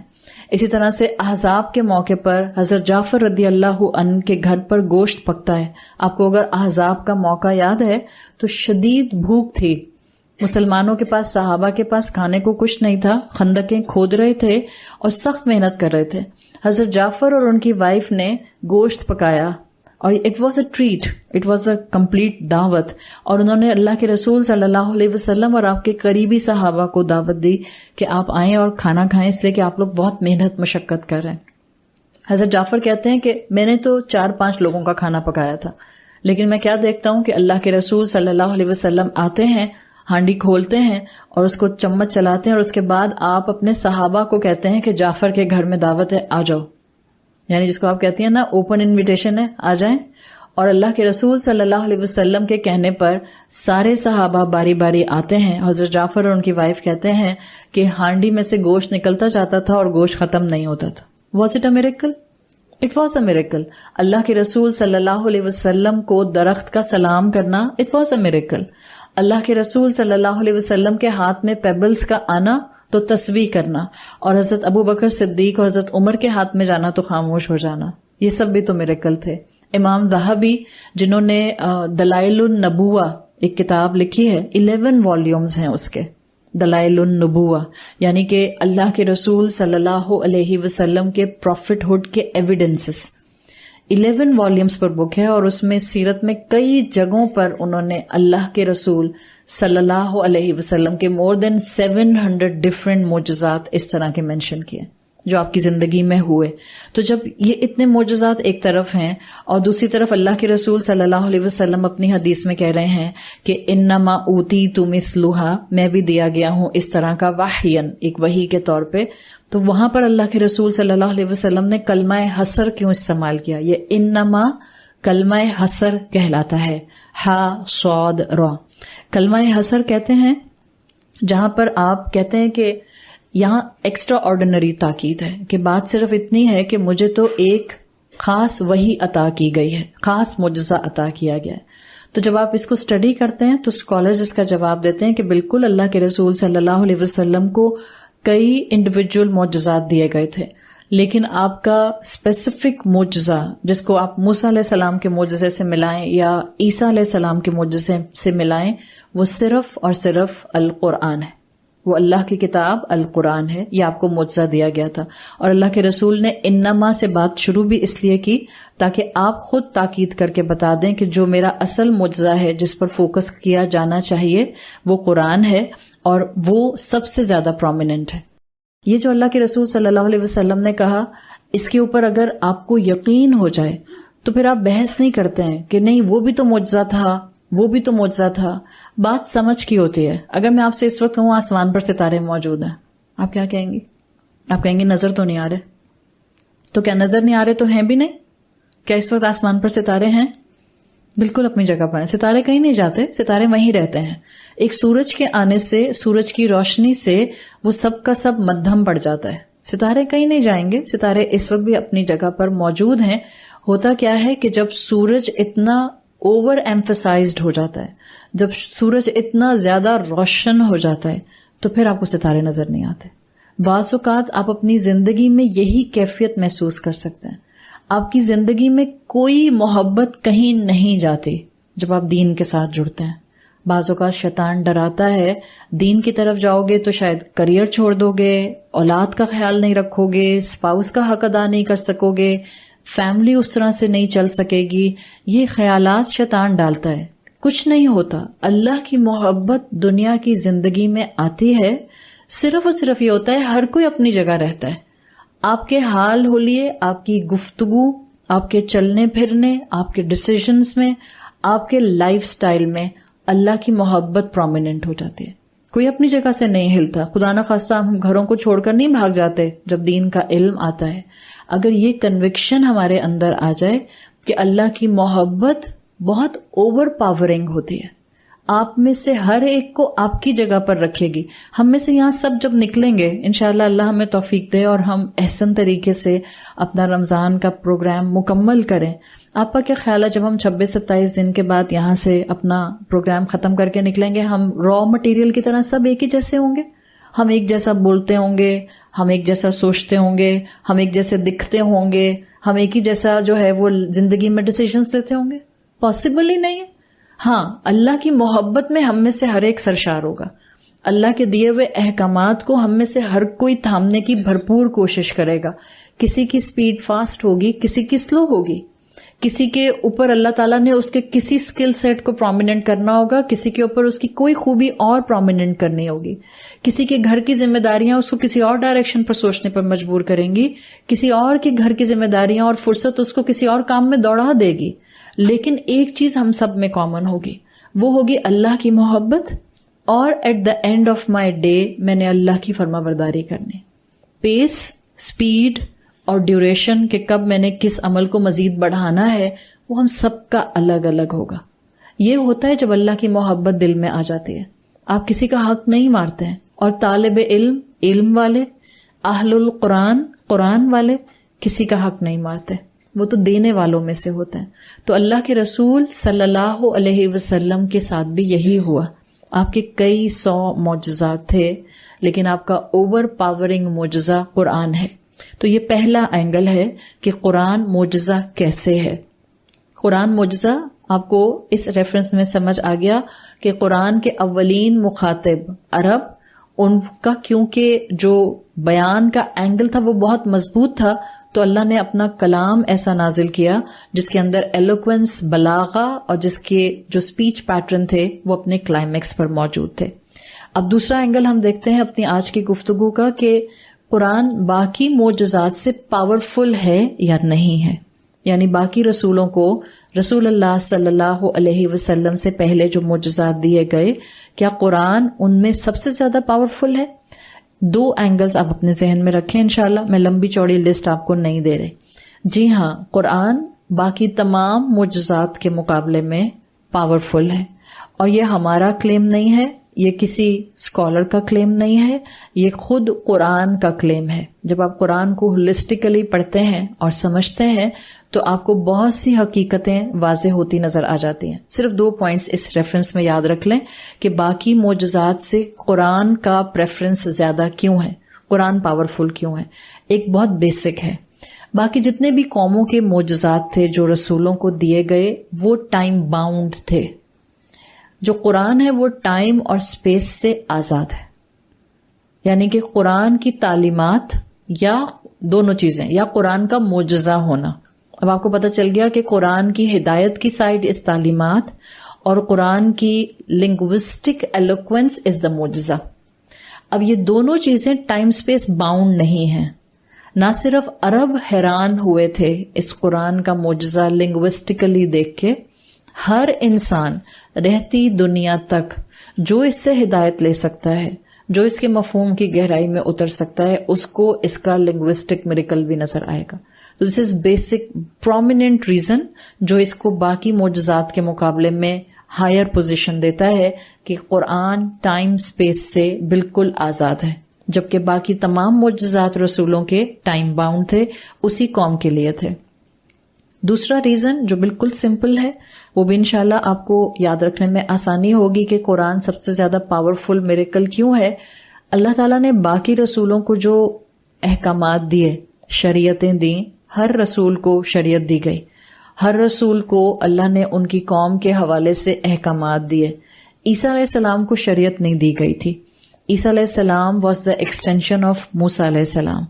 اسی طرح سے احزاب کے موقع پر حضرت جعفر رضی اللہ عنہ کے گھر پر گوشت پکتا ہے. آپ کو اگر احزاب کا موقع یاد ہے تو شدید بھوک تھی مسلمانوں کے پاس، صحابہ کے پاس کھانے کو کچھ نہیں تھا، خندقیں کھود رہے تھے اور سخت محنت کر رہے تھے. حضرت جعفر اور ان کی وائف نے گوشت پکایا اور it was a trait, it was a complete دعوت. اور انہوں نے اللہ کے رسول صلی اللہ علیہ وسلم اور آپ کے قریبی صحابہ کو دعوت دی کہ آپ آئیں اور کھانا کھائیں، اس لیے کہ آپ لوگ بہت محنت مشقت کر رہے ہیں. حضرت جعفر کہتے ہیں کہ میں نے تو 4-5 لوگوں کا کھانا پکایا تھا، لیکن میں کیا دیکھتا ہوں کہ اللہ کے رسول صلی اللہ علیہ وسلم آتے ہیں، ہانڈی کھولتے ہیں اور اس کو چمچ چلاتے ہیں، اور اس کے بعد آپ اپنے صحابہ کو کہتے ہیں کہ جعفر کے گھر میں دعوت ہے، آ جاؤ. یعنی جس کو آپ کہتی ہیں نا اوپن انویٹیشن ہے، آ جائیں. اور اللہ کے رسول صلی اللہ علیہ وسلم کے کہنے پر سارے صحابہ باری باری آتے ہیں. حضرت جعفر اور ان کی وائف کہتے ہیں کہ ہانڈی میں سے گوشت نکلتا جاتا تھا اور گوشت ختم نہیں ہوتا تھا. Was it a miracle? It was a miracle. اللہ کے رسول صلی اللہ علیہ وسلم کو درخت کا سلام کرنا، اٹ واز اے میریکل. اللہ کے رسول صلی اللہ علیہ وسلم کے ہاتھ میں پیبلز کا آنا تو تسبیح کرنا، اور حضرت ابو بکر صدیق اور حضرت عمر کے ہاتھ میں جانا تو خاموش ہو جانا، یہ سب بھی تو میریکل تھے. امام ذہبی جنہوں نے دلائل النبوہ ایک کتاب لکھی ہے، 11 والیومز ہیں اس کے، دلائل النبوہ، یعنی کہ اللہ کے رسول صلی اللہ علیہ وسلم کے پروفٹ ہوڈ کے ایویڈنسز، 11 والیومز پر بک ہے. اور اس میں سیرت میں کئی جگہوں پر انہوں نے اللہ کے رسول صلی اللہ علیہ وسلم کے more than 700 different معجزات اس طرح کے مینشن کیے جو آپ کی زندگی میں ہوئے. تو جب یہ اتنے معجزات ایک طرف ہیں اور دوسری طرف اللہ کے رسول صلی اللہ علیہ وسلم اپنی حدیث میں کہہ رہے ہیں کہ انما اوتیت مثلھا، میں بھی دیا گیا ہوں اس طرح کا وحیًا، ایک وحی کے طور پہ. تو وہاں پر اللہ کے رسول صلی اللہ علیہ وسلم نے کلمہ حصر کیوں استعمال کیا؟ یہ انما کلمہ حصر کہلاتا ہے، ہا صاد را. کلمہ حصر کہتے ہیں جہاں پر آپ کہتے ہیں کہ یہاں ایکسٹرا آرڈینری تاکید ہے کہ بات صرف اتنی ہے کہ مجھے تو ایک خاص وحی عطا کی گئی ہے، خاص معجزہ عطا کیا گیا ہے. تو جب آپ اس کو اسٹڈی کرتے ہیں تو اسکالرز اس کا جواب دیتے ہیں کہ بالکل اللہ کے رسول صلی اللہ علیہ وسلم کو کئی انڈیویجول معجزات دیے گئے تھے، لیکن آپ کا اسپیسیفک معجزہ جس کو آپ موسیٰ علیہ السلام کے معجزے سے ملائیں یا عیسیٰ علیہ السلام کے معجزے سے ملائیں، وہ صرف اور صرف القرآن ہے، وہ اللہ کی کتاب القرآن ہے. یہ آپ کو معجزہ دیا گیا تھا. اور اللہ کے رسول نے انما سے بات شروع بھی اس لیے کی تاکہ آپ خود تاکید کر کے بتا دیں کہ جو میرا اصل معجزہ ہے جس پر فوکس کیا جانا چاہیے وہ قرآن ہے اور وہ سب سے زیادہ پرومیننٹ ہے. یہ جو اللہ کے رسول صلی اللہ علیہ وسلم نے کہا، اس کے اوپر اگر آپ کو یقین ہو جائے تو پھر آپ بحث نہیں کرتے ہیں کہ نہیں وہ بھی تو معجزہ تھا، وہ بھی تو معجزہ تھا. بات سمجھ کی ہوتی ہے. اگر میں آپ سے اس وقت کہوں آسمان پر ستارے موجود ہیں، آپ کیا کہیں گی؟ آپ کہیں گے نظر تو نہیں آ رہے. تو کیا نظر نہیں آ رہے تو ہیں بھی نہیں؟ کیا اس وقت آسمان پر ستارے ہیں؟ بالکل اپنی جگہ پر ہیں. ستارے کہیں نہیں جاتے، ستارے وہیں رہتے ہیں. ایک سورج کے آنے سے، سورج کی روشنی سے وہ سب کا سب مدھم پڑ جاتا ہے. ستارے کہیں نہیں جائیں گے، ستارے اس وقت بھی اپنی جگہ پر موجود ہیں. ہوتا کیا ہے کہ جب سورج اتنا اوور ایمفسائزڈ ہو جاتا ہے، جب سورج اتنا زیادہ روشن ہو جاتا ہے تو پھر آپ کو ستارے نظر نہیں آتے. بعض اوقات آپ اپنی زندگی میں یہی کیفیت محسوس کر سکتے ہیں. آپ کی زندگی میں کوئی محبت کہیں نہیں جاتی جب آپ دین کے ساتھ جڑتے ہیں. بعض اوقات شیطان ڈراتا ہے دین کی طرف جاؤ گے تو شاید کریئر چھوڑ دو گے، اولاد کا خیال نہیں رکھو گے، اسپاؤس کا حق ادا نہیں کر سکو گے، فیملی اس طرح سے نہیں چل سکے گی. یہ خیالات شیطان ڈالتا ہے. کچھ نہیں ہوتا. اللہ کی محبت دنیا کی زندگی میں آتی ہے، صرف اور صرف یہ ہوتا ہے ہر کوئی اپنی جگہ رہتا ہے. آپ کے حال ہو لیے، آپ کی گفتگو، آپ کے چلنے پھرنے، آپ کے ڈیسیژنز میں، آپ کے لائف سٹائل میں اللہ کی محبت پرومیننٹ ہو جاتی ہے. کوئی اپنی جگہ سے نہیں ہلتا. خدا نہ خواستہ ہم گھروں کو چھوڑ کر نہیں بھاگ جاتے جب دین کا علم آتا ہے. اگر یہ کنوکشن ہمارے اندر آ جائے کہ اللہ کی محبت بہت اوور پاورنگ ہوتی ہے، آپ میں سے ہر ایک کو آپ کی جگہ پر رکھے گی. ہم میں سے یہاں سب جب نکلیں گے انشاءاللہ اللہ ہمیں توفیق دے اور ہم احسن طریقے سے اپنا رمضان کا پروگرام مکمل کریں. آپ کا کیا خیال ہے جب ہم 26-27 دن کے بعد یہاں سے اپنا پروگرام ختم کر کے نکلیں گے، ہم را مٹیریل کی طرح سب ایک ہی جیسے ہوں گے؟ ہم ایک جیسا بولتے ہوں گے، ہم ایک جیسا سوچتے ہوں گے، ہم ایک جیسے دکھتے ہوں گے، ہم ایک ہی جیسا جو ہے وہ زندگی میں ڈیسیژنز لیتے ہوں گے؟ پاسبل ہی نہیں ہے. ہاں، اللہ کی محبت میں ہم میں سے ہر ایک سرشار ہوگا. اللہ کے دیے ہوئے احکامات کو ہم میں سے ہر کوئی تھامنے کی بھرپور کوشش کرے گا. کسی کی سپیڈ فاسٹ ہوگی، کسی کی سلو ہوگی. کسی کے اوپر اللہ تعالیٰ نے اس کے کسی سکل سیٹ کو پرومیننٹ کرنا ہوگا، کسی کے اوپر اس کی کوئی خوبی اور پرومیننٹ کرنی ہوگی. کسی کے گھر کی ذمہ داریاں اس کو کسی اور ڈائریکشن پر سوچنے پر مجبور کریں گی، کسی اور کے گھر کی ذمہ داریاں اور فرصت اس کو کسی اور کام میں دوڑا دے گی. لیکن ایک چیز ہم سب میں کامن ہوگی، وہ ہوگی اللہ کی محبت، اور at the end of my day میں نے اللہ کی فرما برداری کرنی. پیس، سپیڈ اور ڈیوریشن کہ کب میں نے کس عمل کو مزید بڑھانا ہے وہ ہم سب کا الگ الگ ہوگا. یہ ہوتا ہے جب اللہ کی محبت دل میں آ جاتی ہے. آپ کسی کا حق نہیں مارتے ہیں، اور طالب علم، علم والے، اہل القرآن، قرآن والے کسی کا حق نہیں مارتے، وہ تو دینے والوں میں سے ہوتے ہیں. تو اللہ کے رسول صلی اللہ علیہ وسلم کے ساتھ بھی یہی ہوا. آپ کے کئی 100 معجزات تھے، لیکن آپ کا اوور پاورنگ معجزہ قرآن ہے. تو یہ پہلا اینگل ہے کہ قرآن معجزہ کیسے ہے. قرآن معجزہ آپ کو اس ریفرنس میں سمجھ آ گیا کہ قرآن کے اولین مخاطب عرب، ان کا کیونکہ جو بیان کا اینگل تھا وہ بہت مضبوط تھا، تو اللہ نے اپنا کلام ایسا نازل کیا جس کے اندر ایلوکوینس، بلاغہ اور جس کے جو سپیچ پیٹرن تھے وہ اپنے کلائمیکس پر موجود تھے۔ اب دوسرا اینگل ہم دیکھتے ہیں اپنی آج کی گفتگو کا کہ قرآن باقی معجزات سے پاورفل ہے یا نہیں ہے، یعنی باقی رسولوں کو رسول اللہ صلی اللہ علیہ وسلم سے پہلے جو معجزات دیے گئے، کیا قرآن ان میں سب سے زیادہ پاورفل ہے؟ دو اینگلز آپ اپنے ذہن میں رکھیں انشاءاللہ، میں لمبی چوڑی لسٹ آپ کو نہیں دے رہی۔ جی ہاں، قرآن باقی تمام معجزات کے مقابلے میں پاورفل ہے، اور یہ ہمارا کلیم نہیں ہے، یہ کسی اسکالر کا کلیم نہیں ہے، یہ خود قرآن کا کلیم ہے۔ جب آپ قرآن کو ہولسٹیکلی پڑھتے ہیں اور سمجھتے ہیں تو آپ کو بہت سی حقیقتیں واضح ہوتی نظر آ جاتی ہیں۔ صرف 2 پوائنٹس اس ریفرنس میں یاد رکھ لیں کہ باقی معجزات سے قرآن کا پریفرنس زیادہ کیوں ہے، قرآن پاورفل کیوں ہے۔ ایک بہت بیسک ہے، باقی جتنے بھی قوموں کے معجزات تھے جو رسولوں کو دیے گئے وہ ٹائم باؤنڈ تھے۔ جو قرآن ہے وہ ٹائم اور اسپیس سے آزاد ہے، یعنی کہ قرآن کی تعلیمات یا دونوں چیزیں، یا قرآن کا معجزہ ہونا۔ اب آپ کو پتہ چل گیا کہ قرآن کی ہدایت کی سائڈ اس تعلیمات، اور قرآن کی لنگوسٹک ایلوکوینس از دا معجزہ۔ اب یہ دونوں چیزیں ٹائم اسپیس باؤنڈ نہیں ہیں۔ نہ صرف عرب حیران ہوئے تھے اس قرآن کا معجزہ لنگوسٹکلی دیکھ کے، ہر انسان رہتی دنیا تک جو اس سے ہدایت لے سکتا ہے، جو اس کے مفہوم کی گہرائی میں اتر سکتا ہے، اس کو اس کا لنگوسٹک میریکل بھی نظر آئے گا۔ تو دس از بیسک پرومیننٹ ریزن جو اس کو باقی معجزات کے مقابلے میں ہائر پوزیشن دیتا ہے کہ قرآن ٹائم سپیس سے بالکل آزاد ہے، جبکہ باقی تمام معجزات رسولوں کے ٹائم باؤنڈ تھے، اسی قوم کے لیے تھے۔ دوسرا ریزن جو بالکل سمپل ہے، وہ بھی انشاءاللہ آپ کو یاد رکھنے میں آسانی ہوگی کہ قرآن سب سے زیادہ پاورفل میریکل کیوں ہے۔ اللہ تعالیٰ نے باقی رسولوں کو جو احکامات دیے، شریعتیں دیں، ہر رسول کو شریعت دی گئی، ہر رسول کو اللہ نے ان کی قوم کے حوالے سے احکامات دیے۔ عیسیٰ علیہ السلام کو شریعت نہیں دی گئی تھی، عیسیٰ علیہ السلام واز دا ایکسٹینشن آف موسیٰ علیہ السلام۔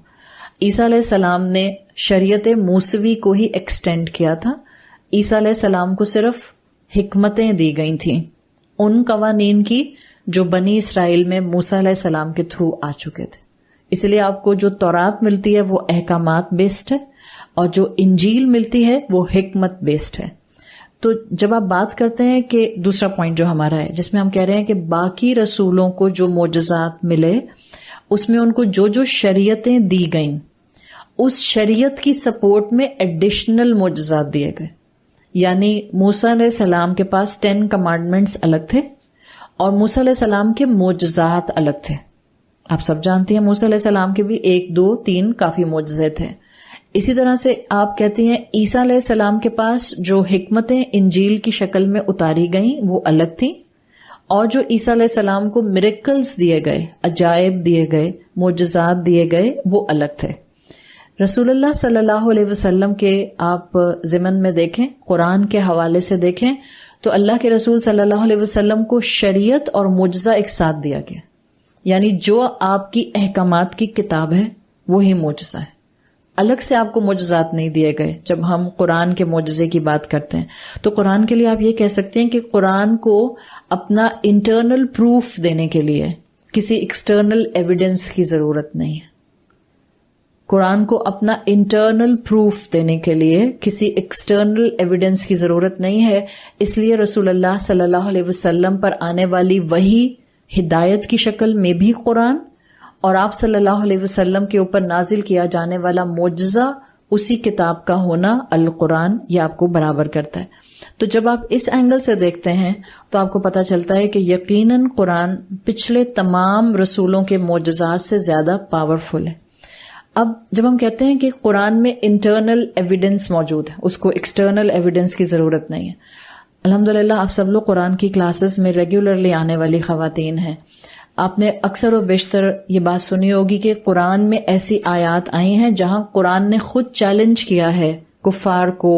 عیسیٰ علیہ السلام نے شریعت موسوی کو ہی ایکسٹینڈ کیا تھا، عیسیٰ علیہ السلام کو صرف حکمتیں دی گئی تھیں ان قوانین کی جو بنی اسرائیل میں موسیٰ علیہ السلام کے تھرو آ چکے تھے۔ اس لیے آپ کو جو تورات ملتی ہے وہ احکامات بیسڈ ہے، اور جو انجیل ملتی ہے وہ حکمت بیسڈ ہے۔ تو جب آپ بات کرتے ہیں کہ دوسرا پوائنٹ جو ہمارا ہے جس میں ہم کہہ رہے ہیں کہ باقی رسولوں کو جو معجزات ملے اس میں ان کو جو جو شریعتیں دی گئیں، اس شریعت کی سپورٹ میں ایڈیشنل معجزات دیے گئے۔ یعنی موسیٰ علیہ السلام کے پاس 10 کمانڈمنٹس الگ تھے اور موسیٰ علیہ السلام کے معجزات الگ تھے۔ آپ سب جانتے ہیں موسیٰ علیہ السلام کے بھی 1 2 3 کافی معجزے تھے۔ اسی طرح سے آپ کہتے ہیں عیسیٰ علیہ السلام کے پاس جو حکمتیں انجیل کی شکل میں اتاری گئیں وہ الگ تھیں، اور جو عیسیٰ علیہ السلام کو میریکلز دیے گئے، عجائب دیے گئے، معجزات دیے گئے، وہ الگ تھے۔ رسول اللہ صلی اللہ علیہ وسلم کے آپ ضمن میں دیکھیں، قرآن کے حوالے سے دیکھیں تو اللہ کے رسول صلی اللہ علیہ وسلم کو شریعت اور معجزہ ایک ساتھ دیا گیا، یعنی جو آپ کی احکامات کی کتاب ہے وہی معجزہ ہے، الگ سے آپ کو معجزات نہیں دیے گئے۔ جب ہم قرآن کے معجزے کی بات کرتے ہیں تو قرآن کے لیے آپ یہ کہہ سکتے ہیں کہ قرآن کو اپنا انٹرنل پروف دینے کے لیے کسی ایکسٹرنل ایویڈنس کی ضرورت نہیں ہے۔ قرآن کو اپنا انٹرنل پروف دینے کے لیے کسی ایکسٹرنل ایویڈنس کی ضرورت نہیں ہے، اس لیے رسول اللہ صلی اللہ علیہ وسلم پر آنے والی وحی ہدایت کی شکل میں بھی قرآن، اور آپ صلی اللہ علیہ وسلم کے اوپر نازل کیا جانے والا معجزہ اسی کتاب کا ہونا القرآن، یہ آپ کو برابر کرتا ہے۔ تو جب آپ اس اینگل سے دیکھتے ہیں تو آپ کو پتہ چلتا ہے کہ یقیناً قرآن پچھلے تمام رسولوں کے معجزات سے زیادہ پاورفل ہے۔ اب جب ہم کہتے ہیں کہ قرآن میں انٹرنل ایویڈنس موجود ہے، اس کو ایکسٹرنل ایویڈنس کی ضرورت نہیں ہے۔ الحمدللہ آپ سب لوگ قرآن کی کلاسز میں ریگولرلی آنے والی خواتین ہیں، آپ نے اکثر و بیشتر یہ بات سنی ہوگی کہ قرآن میں ایسی آیات آئی ہیں جہاں قرآن نے خود چیلنج کیا ہے کفار کو،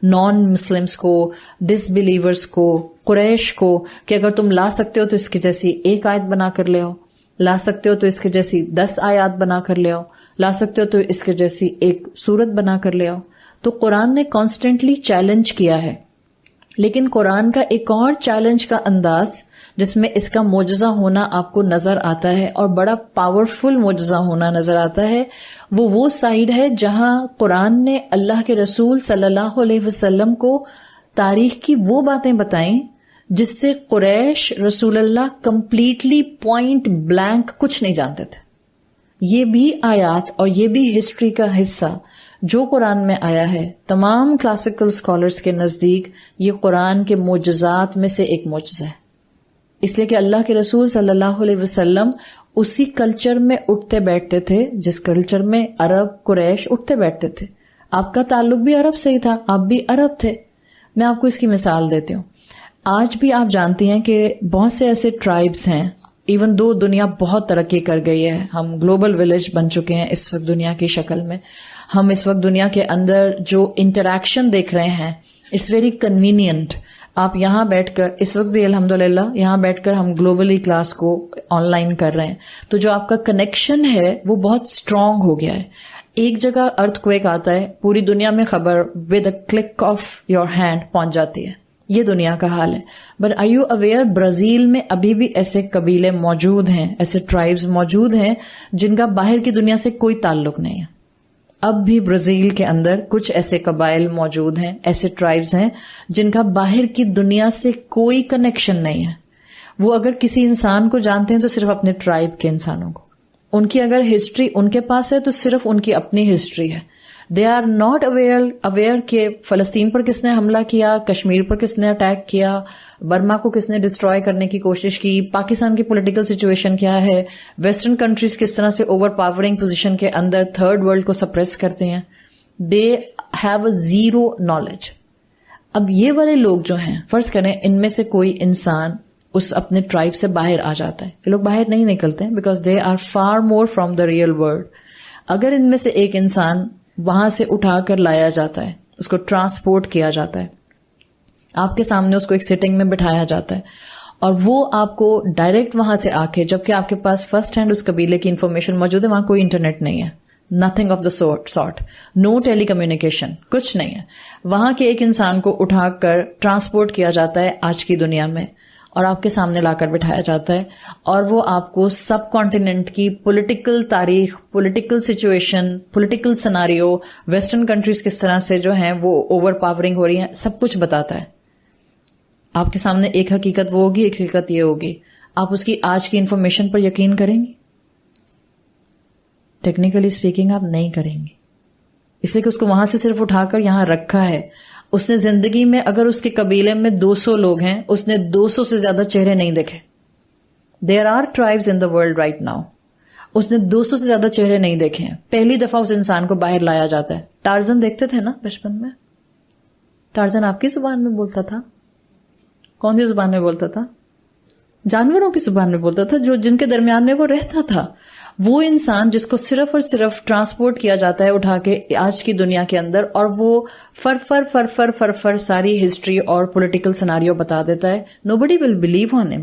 نان مسلمز کو، ڈس بلیورز کو، قریش کو، کہ اگر تم لا سکتے ہو تو اس کی جیسی ایک آیت بنا کر لے آؤ۔ لا سکتے ہو تو اس کے جیسی 10 آیات بنا کر لے آؤ، لا سکتے ہو تو اس کے جیسی ایک سورت بنا کر لے آؤ. تو قرآن نے کانسٹنٹلی چیلنج کیا ہے. لیکن قرآن کا ایک اور چیلنج کا انداز جس میں اس کا معجزہ ہونا آپ کو نظر آتا ہے اور بڑا پاورفل معجزہ ہونا نظر آتا ہے، وہ سائیڈ ہے جہاں قرآن نے اللہ کے رسول صلی اللہ علیہ وسلم کو تاریخ کی وہ باتیں بتائیں جس سے قریش رسول اللہ کمپلیٹلی پوائنٹ بلینک کچھ نہیں جانتے تھے. یہ بھی آیات اور یہ بھی ہسٹری کا حصہ جو قرآن میں آیا ہے، تمام کلاسیکل اسکالرس کے نزدیک یہ قرآن کے معجزات میں سے ایک معجزہ ہے. اس لیے کہ اللہ کے رسول صلی اللہ علیہ وسلم اسی کلچر میں اٹھتے بیٹھتے تھے جس کلچر میں عرب قریش اٹھتے بیٹھتے تھے. آپ کا تعلق بھی عرب سے ہی تھا، آپ بھی عرب تھے. میں آپ کو اس کی مثال دیتی ہوں. آج بھی آپ جانتی ہیں کہ بہت سے ایسے ٹرائبس ہیں، ایون دو دنیا بہت ترقی کر گئی ہے، ہم گلوبل ولیج بن چکے ہیں اس وقت دنیا کی شکل میں. ہم اس وقت دنیا کے اندر جو انٹریکشن دیکھ رہے ہیں اٹس ویری کنوینئنٹ. آپ یہاں بیٹھ کر اس وقت بھی الحمدللہ یہاں بیٹھ کر ہم گلوبلی کلاس کو آن لائن کر رہے ہیں، تو جو آپ کا کنیکشن ہے وہ بہت اسٹرانگ ہو گیا ہے. ایک جگہ ارتھ کویک آتا ہے، پوری دنیا میں خبر with a click of your hand پہنچ جاتی ہے. یہ دنیا کا حال ہے. But are you aware Brazil میں ابھی بھی ایسے قبیلے موجود ہیں، ایسے ٹرائبز موجود ہیں جن کا باہر کی دنیا سے کوئی تعلق نہیں ہے. اب بھی برازیل کے اندر کچھ ایسے قبائل موجود ہیں، ایسے ٹرائبز ہیں جن کا باہر کی دنیا سے کوئی کنیکشن نہیں ہے. وہ اگر کسی انسان کو جانتے ہیں تو صرف اپنے ٹرائب کے انسانوں کو. ان کی اگر ہسٹری ان کے پاس ہے تو صرف ان کی اپنی ہسٹری ہے. دے آر ناٹ اویئر کہ فلسطین پر کس نے حملہ کیا، کشمیر پر کس نے اٹیک کیا، برما کو کس نے ڈسٹروائے کرنے کی کوشش کی، پاکستان کی پولیٹیکل سچویشن کیا ہے، ویسٹرن کنٹریز کس طرح سے اوور پاورنگ پوزیشن کے اندر تھرڈ ورلڈ کو سپریس کرتے ہیں. They have a zero knowledge. اب یہ والے لوگ جو ہیں، فرض کریں ان میں سے کوئی انسان اس اپنے ٹرائب سے باہر آ جاتا ہے. یہ لوگ باہر نہیں نکلتے ہیں because they are far more from the real world. اگر ان میں سے ایک انسان وہاں سے اٹھا کر لایا جاتا ہے، اس کو ٹرانسپورٹ کیا جاتا ہے، آپ کے سامنے اس کو ایک سیٹنگ میں بٹھایا جاتا ہے اور وہ آپ کو ڈائریکٹ وہاں سے آ کے، جبکہ آپ کے پاس فرسٹ ہینڈ اس قبیلے کی انفارمیشن موجود ہے، وہاں کوئی انٹرنیٹ نہیں ہے، nothing of the sort, no telecommunication, کچھ نہیں ہے. وہاں کے ایک انسان کو اٹھا کر ٹرانسپورٹ کیا جاتا ہے آج کی دنیا میں اور آپ کے سامنے لا کر بٹھایا جاتا ہے اور وہ آپ کو سب کانٹیننٹ کی پولیٹیکل تاریخ، political situation, political scenario, western countries کس طرح سے جو ہیں وہ اوور پاورنگ ہو رہی ہیں، سب کچھ بتاتا ہے. آپ کے سامنے ایک حقیقت وہ ہوگی، ایک حقیقت یہ ہوگی. آپ اس کی آج کی انفارمیشن پر یقین کریں گی؟ ٹیکنیکلی اسپیکنگ آپ نہیں کریں گے، اس لیے کہ اس کو وہاں سے صرف اٹھا کر یہاں رکھا ہے. اس نے زندگی میں اگر اس کے قبیلے میں 200 لوگ ہیں، اس نے 200 سے زیادہ چہرے نہیں دیکھے. There are tribes in the world right now. اس نے 200 سے زیادہ چہرے نہیں دیکھے ہیں. پہلی دفعہ اس انسان کو باہر لایا جاتا ہے. ٹارزن دیکھتے تھے نا بچپن میں؟ ٹارزن آپ کی زبان میں بولتا تھا؟ کون سی زبان میں بولتا تھا؟ جانوروں کی زبان میں بولتا تھا، جو جن کے درمیان میں وہ رہتا تھا. وہ انسان جس کو صرف اور صرف ٹرانسپورٹ کیا جاتا ہے اٹھا کے آج کی دنیا کے اندر، اور وہ فر ساری ہسٹری اور پولیٹیکل سناریو بتا دیتا ہے. نوبڈی ول بلیو آن ہم.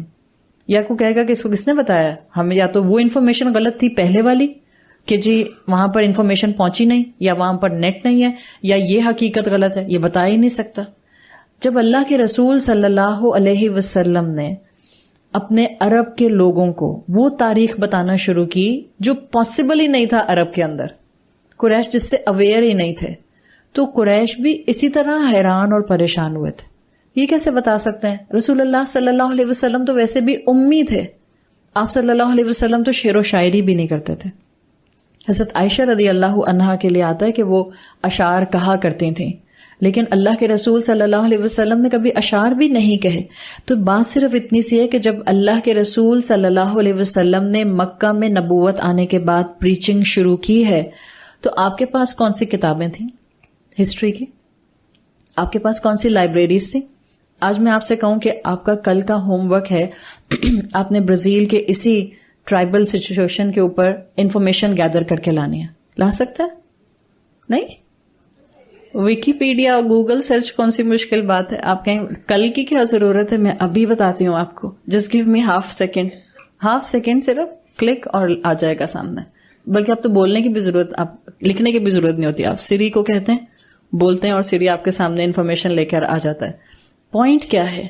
یا کو کہے گا کہ اس کو کس نے بتایا ہمیں؟ یا تو وہ انفارمیشن غلط تھی پہلے والی کہ جی وہاں پر انفارمیشن پہنچی نہیں، یا وہاں پر نیٹ نہیں ہے، یا یہ حقیقت غلط ہے، یہ بتا ہی نہیں سکتا. جب اللہ کے رسول صلی اللہ علیہ وسلم نے اپنے عرب کے لوگوں کو وہ تاریخ بتانا شروع کی جو پاسبل ہی نہیں تھا عرب کے اندر، قریش جس سے اویئر ہی نہیں تھے، تو قریش بھی اسی طرح حیران اور پریشان ہوئے تھے. یہ کیسے بتا سکتے ہیں؟ رسول اللہ صلی اللہ علیہ وسلم تو ویسے بھی امی تھے. آپ صلی اللہ علیہ وسلم تو شعر و شاعری بھی نہیں کرتے تھے. حضرت عائشہ رضی اللہ عنہا کے لیے آتا ہے کہ وہ اشعار کہا کرتی تھیں، لیکن اللہ کے رسول صلی اللہ علیہ وسلم نے کبھی اشعار بھی نہیں کہے. تو بات صرف اتنی سی ہے کہ جب اللہ کے رسول صلی اللہ علیہ وسلم نے مکہ میں نبوت آنے کے بعد پریچنگ شروع کی ہے تو آپ کے پاس کون سی کتابیں تھیں ہسٹری کی؟ آپ کے پاس کون سی لائبریریز تھیں؟ آج میں آپ سے کہوں کہ آپ کا کل کا ہوم ورک ہے، آپ نے برازیل کے اسی ٹرائبل سچویشن کے اوپر انفارمیشن گیدر کر کے لانی ہے. لا سکتا ہے؟ نہیں. ویکیپیڈیا اور گوگل سرچ کون سی مشکل بات ہے؟ آپ کہیں کل کی کیا ضرورت ہے؟ میں ابھی بتاتی ہوں آپ کو. جسٹ گیو می ہاف سیکنڈ صرف. کلک اور آ جائے گا سامنے. بلکہ اب تو بولنے کی بھی ضرورت, آپ لکھنے کی بھی ضرورت نہیں ہوتی, آپ سری کو کہتے ہیں, بولتے ہیں اور سری آپ کے سامنے انفارمیشن لے کر آ جاتا ہے. پوائنٹ کیا ہے؟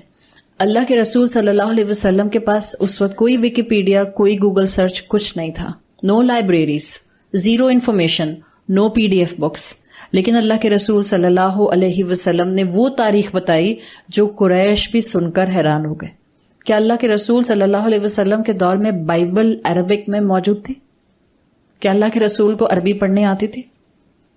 اللہ کے رسول صلی اللہ علیہ وسلم کے پاس اس وقت کوئی وکیپیڈیا, کوئی گوگل سرچ, کچھ نہیں تھا. نو لائبریریز, زیرو انفارمیشن, نو PDF بکس. لیکن اللہ کے رسول صلی اللہ علیہ وسلم نے وہ تاریخ بتائی جو قریش بھی سن کر حیران ہو گئے. کیا اللہ کے رسول صلی اللہ علیہ وسلم کے دور میں بائبل عربک میں موجود تھی؟ کیا اللہ کے رسول کو عربی پڑھنے آتی تھی؟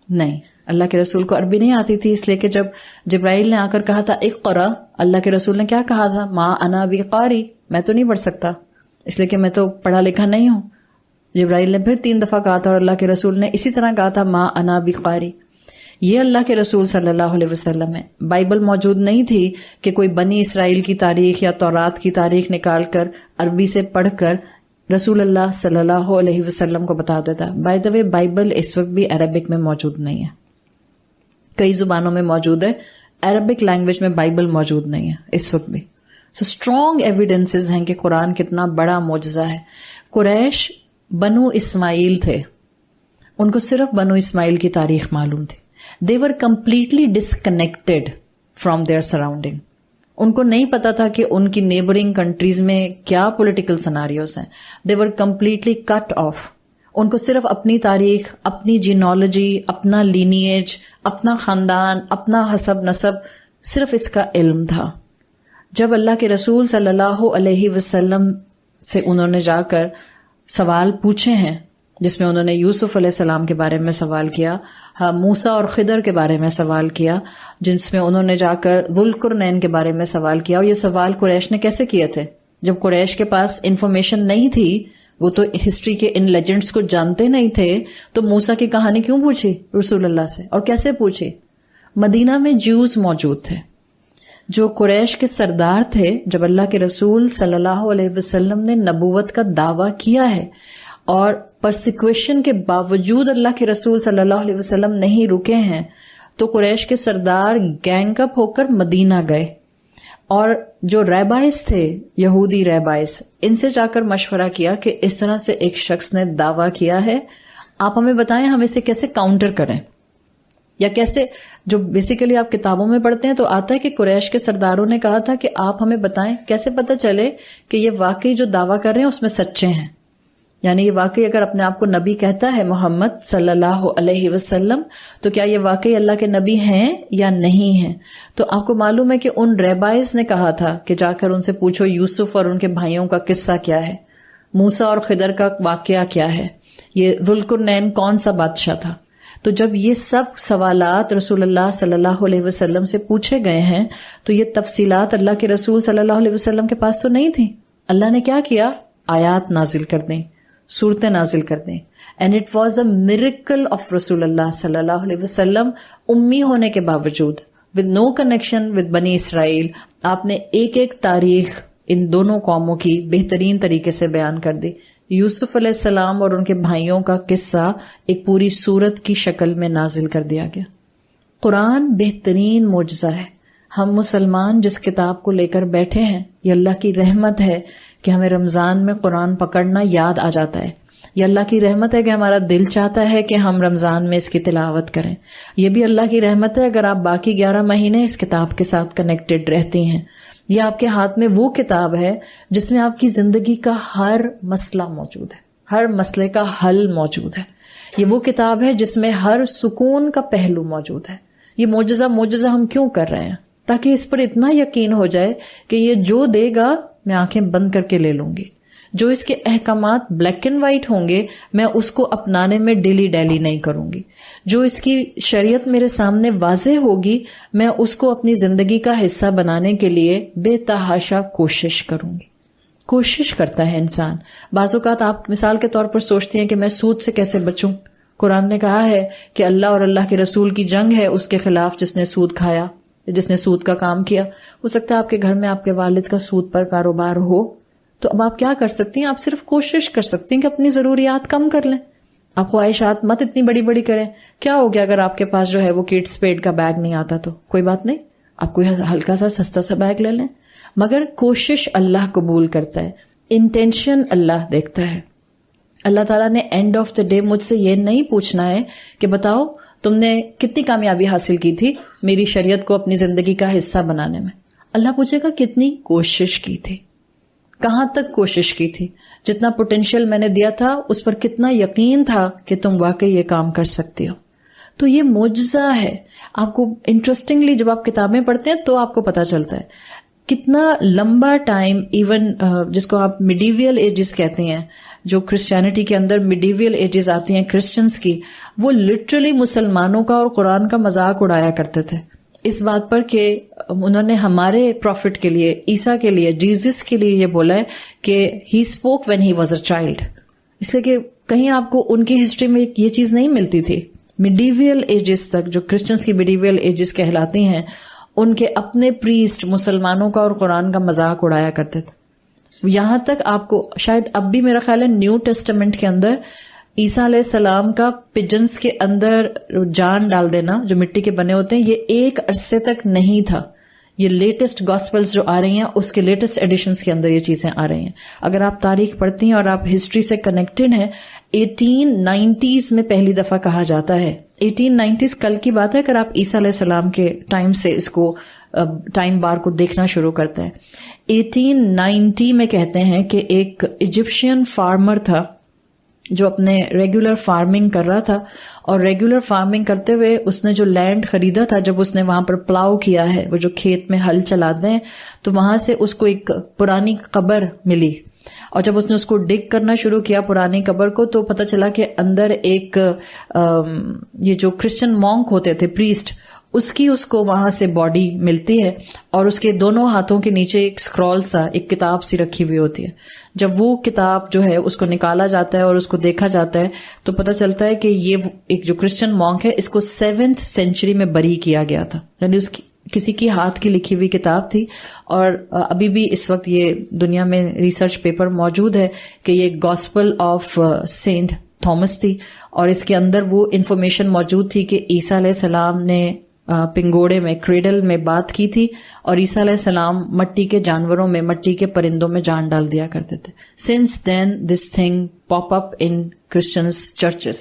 نہیں, اللہ کے رسول کو عربی نہیں آتی تھی. اس لیے کہ جب جبرائیل نے آ کر کہا تھا اقرا, اللہ کے رسول نے کیا کہا تھا؟ ما انا بقاری, میں تو نہیں پڑھ سکتا, اس لیے کہ میں تو پڑھا لکھا نہیں ہوں. جبرائیل نے پھر 3 دفعہ کہا تھا اور اللہ کے رسول نے اسی طرح کہا تھا ما انا بقاری. یہ اللہ کے رسول صلی اللہ علیہ وسلم ہے. بائبل موجود نہیں تھی کہ کوئی بنی اسرائیل کی تاریخ یا تورات کی تاریخ نکال کر عربی سے پڑھ کر رسول اللہ صلی اللہ علیہ وسلم کو بتا دیتا. بائی دا وے بائبل اس وقت بھی عربک میں موجود نہیں ہے, کئی زبانوں میں موجود ہے, عربک لینگویج میں بائبل موجود نہیں ہے اس وقت بھی. سو اسٹرانگ ایویڈنسز ہیں کہ قرآن کتنا بڑا معجزہ ہے. قریش بنو اسماعیل تھے, ان کو صرف بنو اسماعیل کی تاریخ معلوم تھی. They were completely disconnected from their surrounding. ان کو نہیں پتا تھا کہ ان کی نیبرنگ کنٹریز میں کیا پولیٹیکل سناریوز ہیں. They were completely cut off. ان کو صرف اپنی تاریخ, اپنی جینالوجی, اپنا لینیج, اپنا خاندان, اپنا حسب نسب, صرف اس کا علم تھا. جب اللہ کے رسول صلی اللہ علیہ وسلم سے انہوں نے جا کر سوال پوچھے ہیں, جس میں انہوں نے یوسف علیہ السلام کے بارے میں سوال کیا, موسیٰ اور خضر کے بارے میں سوال کیا, جس میں انہوں نے جا کر ذوالقرنین کے بارے میں سوال کیا. اور یہ سوال قریش نے کیسے کیے تھے؟ جب قریش کے پاس انفارمیشن نہیں تھی, وہ تو ہسٹری کے ان لیجنڈز کو جانتے نہیں تھے, تو موسیٰ کی کہانی کیوں پوچھی رسول اللہ سے, اور کیسے پوچھی؟ مدینہ میں جیوز موجود تھے جو قریش کے سردار تھے. جب اللہ کے رسول صلی اللہ علیہ وسلم نے نبوت کا دعویٰ کیا ہے اور پرسیکویشن کے باوجود اللہ کے رسول صلی اللہ علیہ وسلم نہیں رکے ہیں, تو قریش کے سردار گینگ اپ ہو کر مدینہ گئے اور جو ریبائز تھے, یہودی ریبائز, ان سے جا کر مشورہ کیا کہ اس طرح سے ایک شخص نے دعویٰ کیا ہے, آپ ہمیں بتائیں ہم اسے کیسے کاؤنٹر کریں, یا کیسے. جو بیسیکلی آپ کتابوں میں پڑھتے ہیں تو آتا ہے کہ قریش کے سرداروں نے کہا تھا کہ آپ ہمیں بتائیں کیسے پتہ چلے کہ یہ واقعی جو دعویٰ کر رہے ہیں اس میں سچے ہیں. یعنی یہ واقعی اگر اپنے آپ کو نبی کہتا ہے محمد صلی اللہ علیہ وسلم, تو کیا یہ واقعی اللہ کے نبی ہیں یا نہیں ہیں؟ تو آپ کو معلوم ہے کہ ان ریبائز نے کہا تھا کہ جا کر ان سے پوچھو یوسف اور ان کے بھائیوں کا قصہ کیا ہے, موسیٰ اور خضر کا واقعہ کیا ہے, یہ ذوالقرنین کون سا بادشاہ تھا. تو جب یہ سب سوالات رسول اللہ صلی اللہ علیہ وسلم سے پوچھے گئے ہیں, تو یہ تفصیلات اللہ کے رسول صلی اللہ علیہ وسلم کے پاس تو نہیں تھی. اللہ نے کیا کیا؟ آیات نازل کر دیں, صورتیں نازل کر دیں. And it was a miracle of رسول اللہ صلی اللہ علیہ وسلم. امی ہونے کے باوجود, ود نو کنیکشن ود بنی اسرائیل, آپ نے ایک ایک تاریخ ان دونوں قوموں کی بہترین طریقے سے بیان کر دی. یوسف علیہ السلام اور ان کے بھائیوں کا قصہ ایک پوری سورت کی شکل میں نازل کر دیا گیا. قرآن بہترین معجزہ ہے. ہم مسلمان جس کتاب کو لے کر بیٹھے ہیں, یہ اللہ کی رحمت ہے کہ ہمیں رمضان میں قرآن پکڑنا یاد آ جاتا ہے. یہ اللہ کی رحمت ہے کہ ہمارا دل چاہتا ہے کہ ہم رمضان میں اس کی تلاوت کریں. یہ بھی اللہ کی رحمت ہے اگر آپ باقی 11 مہینے اس کتاب کے ساتھ کنیکٹڈ رہتی ہیں. یہ آپ کے ہاتھ میں وہ کتاب ہے جس میں آپ کی زندگی کا ہر مسئلہ موجود ہے, ہر مسئلے کا حل موجود ہے. یہ وہ کتاب ہے جس میں ہر سکون کا پہلو موجود ہے. یہ معجزہ ہم کیوں کر رہے ہیں؟ تاکہ اس پر اتنا یقین ہو جائے کہ یہ جو دے گا میں آنکھیں بند کر کے لے لوں گی. جو اس کے احکامات بلیک اینڈ وائٹ ہوں گے میں اس کو اپنانے میں ڈیلی نہیں کروں گی. جو اس کی شریعت میرے سامنے واضح ہوگی میں اس کو اپنی زندگی کا حصہ بنانے کے لیے بے تحاشا کوشش کروں گی. کوشش کرتا ہے انسان. بعض اوقات آپ مثال کے طور پر سوچتی ہیں کہ میں سود سے کیسے بچوں. قرآن نے کہا ہے کہ اللہ اور اللہ کے رسول کی جنگ ہے اس کے خلاف جس نے سود کھایا, جس نے سود کا کام کیا. ہو سکتا ہے آپ کے گھر میں آپ کے والد کا سود پر کاروبار ہو, تو اب آپ کیا کر سکتی ہیں؟ آپ صرف کوشش کر سکتی ہیں کہ اپنی ضروریات کم کر لیں. آپ خواہشات مت اتنی بڑی بڑی کریں. کیا ہو گیا اگر آپ کے پاس جو ہے وہ کڈس پیڈ کا بیگ نہیں آتا؟ تو کوئی بات نہیں, آپ کوئی ہلکا سا سستا سا بیگ لے لیں. مگر کوشش اللہ قبول کرتا ہے, انٹینشن اللہ دیکھتا ہے. اللہ تعالیٰ نے اینڈ آف دا ڈے مجھ سے یہ نہیں پوچھنا ہے کہ بتاؤ تم نے کتنی کامیابی حاصل کی تھی میری شریعت کو اپنی زندگی کا حصہ بنانے میں. اللہ پوچھے گا کتنی کوشش کی تھی, کہاں تک کوشش کی تھی, جتنا پوٹینشیل میں نے دیا تھا اس پر کتنا یقین تھا کہ تم واقعی یہ کام کر سکتی ہو. تو یہ معجزہ ہے. آپ کو انٹرسٹنگلی جب آپ کتابیں پڑھتے ہیں تو آپ کو پتا چلتا ہے کتنا لمبا ٹائم, ایون جس کو آپ میڈیویل ایجز کہتے ہیں, جو کرسچینٹی کے اندر میڈیویل ایجز آتی ہیں کرسچنز کی, وہ لٹرلی مسلمانوں کا اور قرآن کا مذاق اڑایا کرتے تھے اس بات پر کہ انہوں نے ہمارے پروفٹ کے لیے, عیسیٰ کے لیے, جیزس کے لیے یہ بولا ہے کہ he spoke when he was a child. اس لیے کہ کہیں آپ کو ان کی ہسٹری میں یہ چیز نہیں ملتی تھی. میڈیویل ایجز تک, جو کرسچنز کی میڈیویل ایجز کہلاتی ہیں, ان کے اپنے پریسٹ مسلمانوں کا اور قرآن کا مذاق اڑایا کرتے تھے. یہاں تک آپ کو شاید اب بھی میرا خیال ہے نیو ٹیسٹمنٹ کے اندر عیسیٰ علیہ السلام کا پجنس کے اندر جان ڈال دینا جو مٹی کے بنے ہوتے ہیں, یہ ایک عرصے تک نہیں تھا. یہ لیٹسٹ گاسپلز جو آ رہی ہیں اس کے لیٹسٹ ایڈیشنز کے اندر یہ چیزیں آ رہی ہیں. اگر آپ تاریخ پڑھتی ہیں اور آپ ہسٹری سے کنیکٹڈ ہیں, 1890s میں پہلی دفعہ کہا جاتا ہے. 1890s کل کی بات ہے اگر آپ عیسیٰ علیہ السلام کے ٹائم سے اس کو ٹائم بار کو دیکھنا شروع کرتے ہیں. 1890 میں کہتے ہیں کہ ایک ایجپشین فارمر تھا جو اپنے ریگولر فارمنگ کر رہا تھا, اور ریگولر فارمنگ کرتے ہوئے اس نے جو لینڈ خریدا تھا, جب اس نے وہاں پر پلاؤ کیا ہے, وہ جو کھیت میں ہل چلاتے ہیں, تو وہاں سے اس کو ایک پرانی قبر ملی. اور جب اس نے اس کو ڈگ کرنا شروع کیا پرانی قبر کو, تو پتہ چلا کہ اندر ایک یہ جو کرسچن مونک ہوتے تھے, پریسٹ, اس کو وہاں سے باڈی ملتی ہے, اور اس کے دونوں ہاتھوں کے نیچے ایک اسکرول سا, ایک کتاب سی رکھی ہوئی ہوتی ہے. جب وہ کتاب جو ہے اس کو نکالا جاتا ہے اور اس کو دیکھا جاتا ہے تو پتہ چلتا ہے کہ یہ ایک جو کرسچن مونک ہے اس کو 7th سینچری میں بری کیا گیا تھا. یعنی اس کی کسی کی ہاتھ کی لکھی ہوئی کتاب تھی, اور ابھی بھی اس وقت یہ دنیا میں ریسرچ پیپر موجود ہے کہ یہ گاسپل آف سینٹ تھامس تھی, اور اس کے اندر وہ انفارمیشن موجود تھی کہ عیسیٰ علیہ السلام نے پنگوڑے میں, کریڈل میں بات کی تھی, اور عیسیٰ علیہ السلام مٹی کے جانوروں میں, مٹی کے پرندوں میں جان ڈال دیا کرتے تھے. Since then this thing pop up in Christians churches.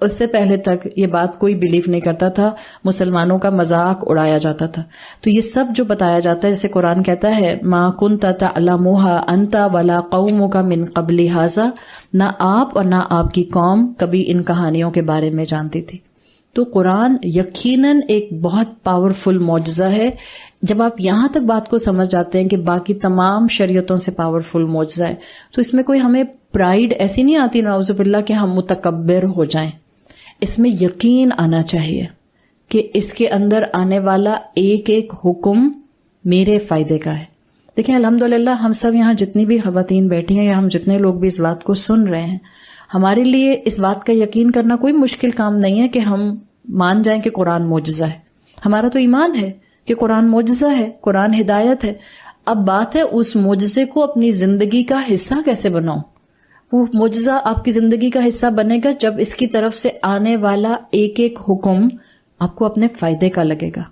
اس سے پہلے تک یہ بات کوئی بلیو نہیں کرتا تھا, مسلمانوں کا مذاق اڑایا جاتا تھا. تو یہ سب جو بتایا جاتا ہے, جیسے قرآن کہتا ہے ما کنت تعلمها انت ولا قومک من قبل ھذا, نہ آپ اور نہ آپ کی قوم کبھی ان کہانیوں کے بارے میں جانتی تھی. تو قرآن یقیناً ایک بہت پاورفل معجزہ ہے. جب آپ یہاں تک بات کو سمجھ جاتے ہیں کہ باقی تمام شریعتوں سے پاورفل معجزہ ہے, تو اس میں کوئی ہمیں پرائیڈ ایسی نہیں آتی نعوذ باللہ کہ ہم متکبر ہو جائیں. اس میں یقین آنا چاہیے کہ اس کے اندر آنے والا ایک ایک حکم میرے فائدے کا ہے. دیکھیں الحمدللہ ہم سب یہاں جتنی بھی خواتین بیٹھی ہیں یا ہم جتنے لوگ بھی اس بات کو سن رہے ہیں, ہمارے لیے اس بات کا یقین کرنا کوئی مشکل کام نہیں ہے کہ ہم مان جائیں کہ قرآن معجزہ ہے. ہمارا تو ایمان ہے کہ قرآن معجزہ ہے, قرآن ہدایت ہے. اب بات ہے اس معجزے کو اپنی زندگی کا حصہ کیسے بناؤں. وہ معجزہ آپ کی زندگی کا حصہ بنے گا جب اس کی طرف سے آنے والا ایک ایک حکم آپ کو اپنے فائدے کا لگے گا.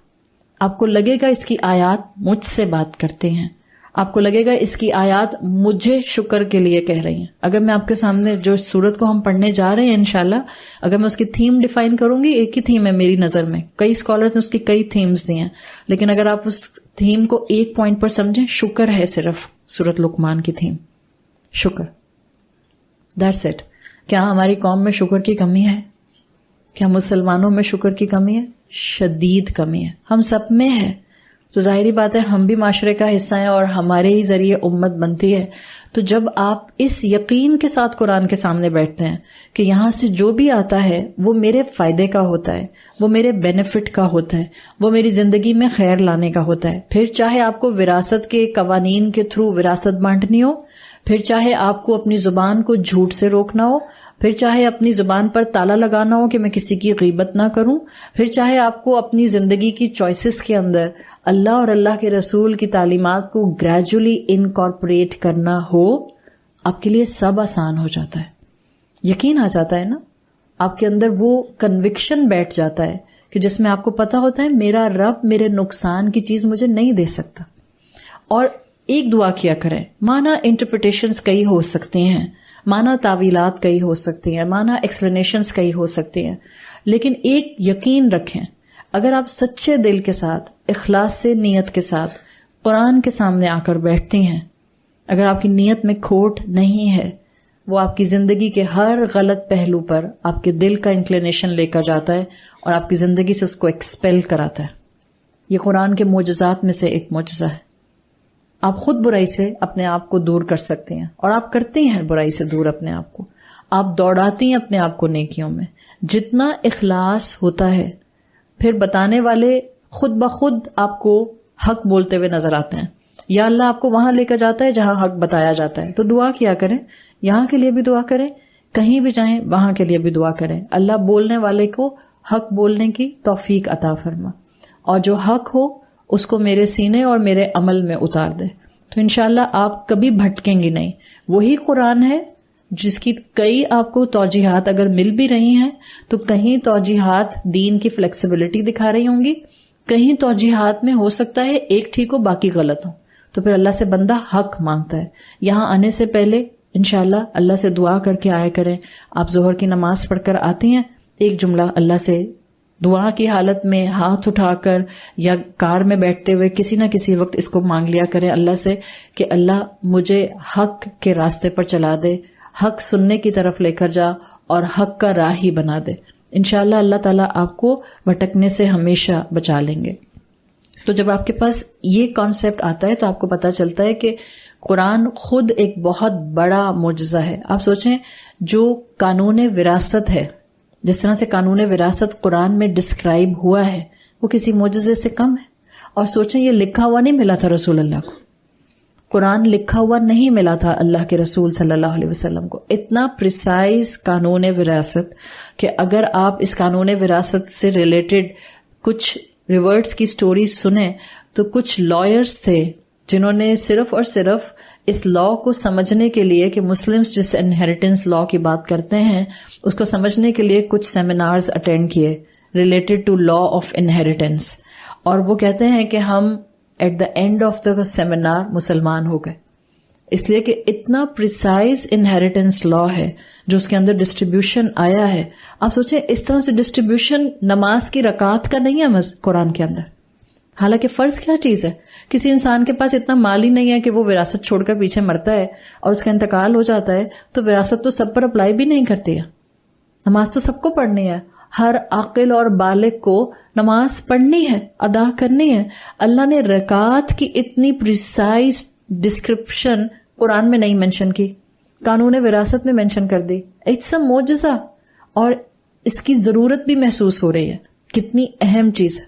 آپ کو لگے گا اس کی آیات مجھ سے بات کرتے ہیں, آپ کو لگے گا اس کی آیات مجھے شکر کے لیے کہہ رہی ہیں. اگر میں آپ کے سامنے جو سورت کو ہم پڑھنے جا رہے ہیں انشاءاللہ, اگر میں اس کی تھیم ڈیفائن کروں گی, ایک ہی تھیم ہے میری نظر میں, کئی اسکالرز نے اس کی کئی تھیمز دی ہیں, لیکن اگر آپ اس تھیم کو ایک پوائنٹ پر سمجھیں, شکر ہے صرف سورت لقمان کی تھیم, شکر. That's it. کیا ہماری قوم میں شکر کی کمی ہے؟ کیا مسلمانوں میں شکر کی کمی ہے؟ شدید کمی ہے, ہم سب میں ہے. تو ظاہری بات ہے ہم بھی معاشرے کا حصہ ہیں اور ہمارے ہی ذریعے امت بنتی ہے. تو جب آپ اس یقین کے ساتھ قرآن کے سامنے بیٹھتے ہیں کہ یہاں سے جو بھی آتا ہے وہ میرے فائدے کا ہوتا ہے, وہ میرے بینیفٹ کا ہوتا ہے, وہ میری زندگی میں خیر لانے کا ہوتا ہے, پھر چاہے آپ کو وراثت کے قوانین کے تھرو وراثت بانٹنی ہو, پھر چاہے آپ کو اپنی زبان کو جھوٹ سے روکنا ہو, پھر چاہے اپنی زبان پر تالا لگانا ہو کہ میں کسی کی غیبت نہ کروں, پھر چاہے آپ کو اپنی زندگی کی چوائسز کے اندر اللہ اور اللہ کے رسول کی تعلیمات کو گریجولی انکارپوریٹ کرنا ہو, آپ کے لیے سب آسان ہو جاتا ہے. یقین آ جاتا ہے نا, آپ کے اندر وہ کنوکشن بیٹھ جاتا ہے کہ جس میں آپ کو پتا ہوتا ہے میرا رب میرے نقصان کی چیز مجھے نہیں دے سکتا. اور ایک دعا کیا کریں, مانا انٹرپریٹیشنز کئی ہو سکتے ہیں. معنی تعویلات کئی ہو سکتی ہیں، معنی ایکسپلینیشنز کئی ہو سکتی ہیں، لیکن ایک یقین رکھیں، اگر آپ سچے دل کے ساتھ، اخلاص سے نیت کے ساتھ قرآن کے سامنے آ کر بیٹھتی ہیں، اگر آپ کی نیت میں کھوٹ نہیں ہے، وہ آپ کی زندگی کے ہر غلط پہلو پر آپ کے دل کا انکلینیشن لے کر جاتا ہے اور آپ کی زندگی سے اس کو ایکسپیل کراتا ہے۔ یہ قرآن کے معجزات میں سے ایک معجزہ ہے۔ آپ خود برائی سے اپنے آپ کو دور کر سکتے ہیں، اور آپ کرتی ہیں برائی سے دور اپنے آپ کو، آپ دوڑاتی ہیں اپنے آپ کو نیکیوں میں۔ جتنا اخلاص ہوتا ہے، پھر بتانے والے خود بخود آپ کو حق بولتے ہوئے نظر آتے ہیں، یا اللہ آپ کو وہاں لے کر جاتا ہے جہاں حق بتایا جاتا ہے۔ تو دعا کیا کریں، یہاں کے لیے بھی دعا کریں، کہیں بھی جائیں وہاں کے لیے بھی دعا کریں، اللہ بولنے والے کو حق بولنے کی توفیق عطا فرما، اور جو حق ہو اس کو میرے سینے اور میرے عمل میں اتار دے۔ تو انشاءاللہ آپ کبھی بھٹکیں گی نہیں۔ وہی قرآن ہے جس کی کئی آپ کو توجیحات اگر مل بھی رہی ہیں تو کہیں توجیحات دین کی فلیکسیبلٹی دکھا رہی ہوں گی، کہیں توجیحات میں ہو سکتا ہے ایک ٹھیک ہو باقی غلط ہو، تو پھر اللہ سے بندہ حق مانگتا ہے۔ یہاں آنے سے پہلے انشاءاللہ اللہ سے دعا کر کے آیا کریں۔ آپ ظہر کی نماز پڑھ کر آتی ہیں، ایک جملہ اللہ سے دعا کی حالت میں ہاتھ اٹھا کر یا کار میں بیٹھتے ہوئے کسی نہ کسی وقت اس کو مانگ لیا کریں اللہ سے کہ اللہ مجھے حق کے راستے پر چلا دے، حق سننے کی طرف لے کر جا اور حق کا راہی بنا دے۔ انشاءاللہ اللہ تعالیٰ آپ کو بھٹکنے سے ہمیشہ بچا لیں گے۔ تو جب آپ کے پاس یہ کانسیپٹ آتا ہے تو آپ کو پتہ چلتا ہے کہ قرآن خود ایک بہت بڑا معجزہ ہے۔ آپ سوچیں، جو قانون وراثت ہے، جس طرح سے قانون وراثت قرآن میں ڈسکرائب ہوا ہے، وہ کسی معجزے سے کم ہے۔ اور سوچیں، یہ لکھا ہوا نہیں ملا تھا رسول اللہ کو، قرآن لکھا ہوا نہیں ملا تھا اللہ کے رسول صلی اللہ علیہ وسلم کو۔ اتنا پریسائز قانون وراثت کہ اگر آپ اس قانون وراثت سے ریلیٹڈ کچھ ریورٹس کی سٹوری سنیں تو کچھ لائرز تھے جنہوں نے صرف اور صرف اس لا کو سمجھنے کے لیے کہ مسلمز جس انہیریٹنس لا کی بات کرتے ہیں اس کو سمجھنے کے لیے کچھ سیمینارز اٹینڈ کیے related to law of inheritance, اور وہ کہتے ہیں کہ ہم at the end of the seminar مسلمان ہو گئے، اس لیے کہ اتنا پریسائز انہیریٹنس لا ہے جو اس کے اندر ڈسٹریبیوشن آیا ہے۔ آپ سوچیں، اس طرح سے ڈسٹریبیوشن نماز کی رکعت کا نہیں ہے قرآن کے اندر، حالانکہ فرض کیا چیز ہے؟ کسی انسان کے پاس اتنا مال ہی نہیں ہے کہ وہ وراثت چھوڑ کر پیچھے مرتا ہے اور اس کا انتقال ہو جاتا ہے تو وراثت تو سب پر اپلائی بھی نہیں کرتی ہے۔ نماز تو سب کو پڑھنی ہے، ہر عاقل اور بالغ کو نماز پڑھنی ہے، ادا کرنی ہے۔ اللہ نے رکعت کی اتنی پریسائز ڈسکرپشن قرآن میں نہیں مینشن کی، قانون وراثت میں مینشن کر دی۔ اٹس اے معجزہ، اور اس کی ضرورت بھی محسوس ہو رہی ہے۔ کتنی اہم چیز ہے،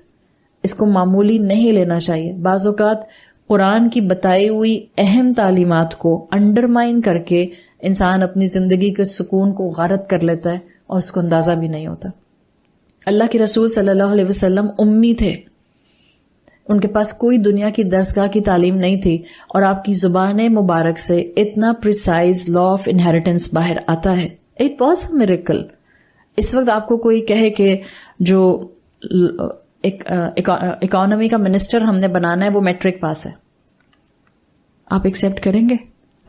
اس کو معمولی نہیں لینا چاہیے۔ بعض اوقات قرآن کی بتائی ہوئی اہم تعلیمات کو انڈرمائن کر کے انسان اپنی زندگی کے سکون کو غارت کر لیتا ہے اور اس کو اندازہ بھی نہیں ہوتا۔ اللہ کے رسول صلی اللہ علیہ وسلم امی تھے، ان کے پاس کوئی دنیا کی درسگاہ کی تعلیم نہیں تھی، اور آپ کی زبان مبارک سے اتنا پریسائز لا آف انہیریٹنس باہر آتا ہے۔ It was a miracle. اس وقت آپ کو کوئی کہے کہ جو اکانومی کا منسٹر ہم نے بنانا ہے وہ میٹرک پاس ہے، آپ ایکسیپٹ کریں گے؟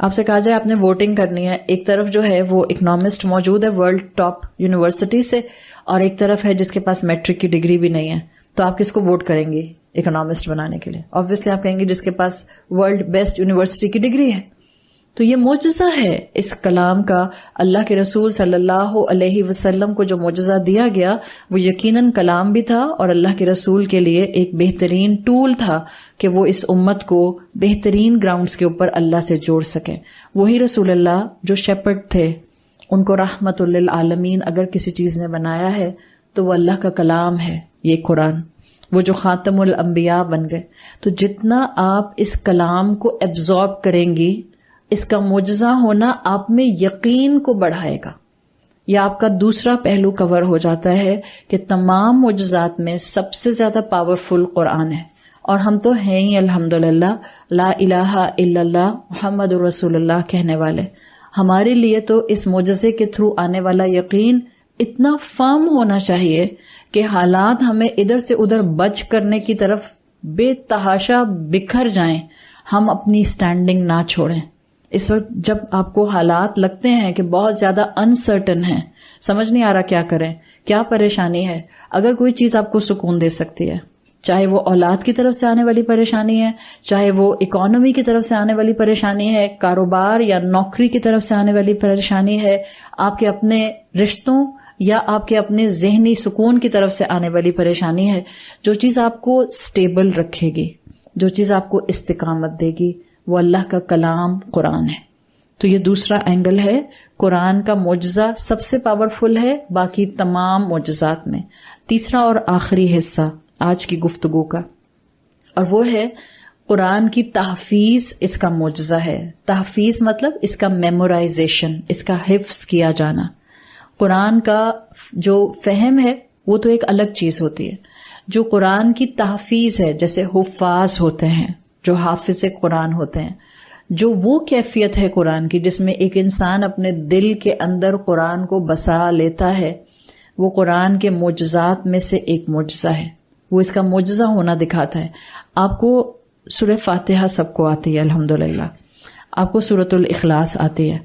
آپ سے کہا جائے آپ نے ووٹنگ کرنی ہے، ایک طرف جو ہے وہ اکنامسٹ موجود ہے ورلڈ ٹاپ یونیورسٹی سے، اور ایک طرف ہے جس کے پاس میٹرک کی ڈگری بھی نہیں ہے، تو آپ کس کو ووٹ کریں گے اکنامسٹ بنانے کے لیے؟ آبویسلی آپ کہیں گے جس کے پاس ورلڈ بیسٹ یونیورسٹی کی ڈگری ہے۔ تو یہ معجزہ ہے اس کلام کا۔ اللہ کے رسول صلی اللہ علیہ وسلم کو جو معجزہ دیا گیا وہ یقیناً کلام بھی تھا، اور اللہ کے رسول کے لیے ایک بہترین ٹول تھا کہ وہ اس امت کو بہترین گراؤنڈز کے اوپر اللہ سے جوڑ سکیں۔ وہی رسول اللہ جو شیپرڈ تھے، ان کو رحمت للعالمین اگر کسی چیز نے بنایا ہے تو وہ اللہ کا کلام ہے، یہ قرآن، وہ جو خاتم الانبیاء بن گئے۔ تو جتنا آپ اس کلام کو ایبزارب کریں گی، اس کا معجزہ ہونا آپ میں یقین کو بڑھائے گا۔ یہ آپ کا دوسرا پہلو کور ہو جاتا ہے کہ تمام معجزات میں سب سے زیادہ پاورفل قرآن ہے، اور ہم تو ہیں ہی الحمدللہ لا الہ الا اللہ محمد رسول اللہ کہنے والے۔ ہمارے لیے تو اس معجزے کے تھرو آنے والا یقین اتنا فرم ہونا چاہیے کہ حالات ہمیں ادھر سے ادھر بچ کرنے کی طرف بے تحاشا بکھر جائیں، ہم اپنی سٹینڈنگ نہ چھوڑیں۔ اس وقت جب آپ کو حالات لگتے ہیں کہ بہت زیادہ انسرٹن ہیں، سمجھ نہیں آ رہا کیا کریں، کیا پریشانی ہے، اگر کوئی چیز آپ کو سکون دے سکتی ہے، چاہے وہ اولاد کی طرف سے آنے والی پریشانی ہے، چاہے وہ اکانومی کی طرف سے آنے والی پریشانی ہے، کاروبار یا نوکری کی طرف سے آنے والی پریشانی ہے، آپ کے اپنے رشتوں یا آپ کے اپنے ذہنی سکون کی طرف سے آنے والی پریشانی ہے، جو چیز آپ کو سٹیبل رکھے گی، جو چیز آپ کو استقامت دے گی، وہ اللہ کا کلام قرآن ہے۔ تو یہ دوسرا اینگل ہے، قرآن کا معجزہ سب سے پاورفل ہے باقی تمام معجزات میں۔ تیسرا اور آخری حصہ آج کی گفتگو کا، اور وہ ہے قرآن کی تحفیظ، اس کا معجزہ ہے۔ تحفیظ مطلب اس کا میمورائزیشن، اس کا حفظ کیا جانا۔ قرآن کا جو فہم ہے وہ تو ایک الگ چیز ہوتی ہے، جو قرآن کی تحفیظ ہے، جیسے حفاظ ہوتے ہیں، جو حافظ قرآن ہوتے ہیں، جو وہ کیفیت ہے قرآن کی جس میں ایک انسان اپنے دل کے اندر قرآن کو بسا لیتا ہے، وہ قرآن کے معجزات میں سے ایک معجزہ ہے، وہ اس کا معجزہ ہونا دکھاتا ہے۔ آپ کو سورہ فاتحہ سب کو آتی ہے الحمدللہ، آپ کو سورۃ الاخلاص آتی ہے،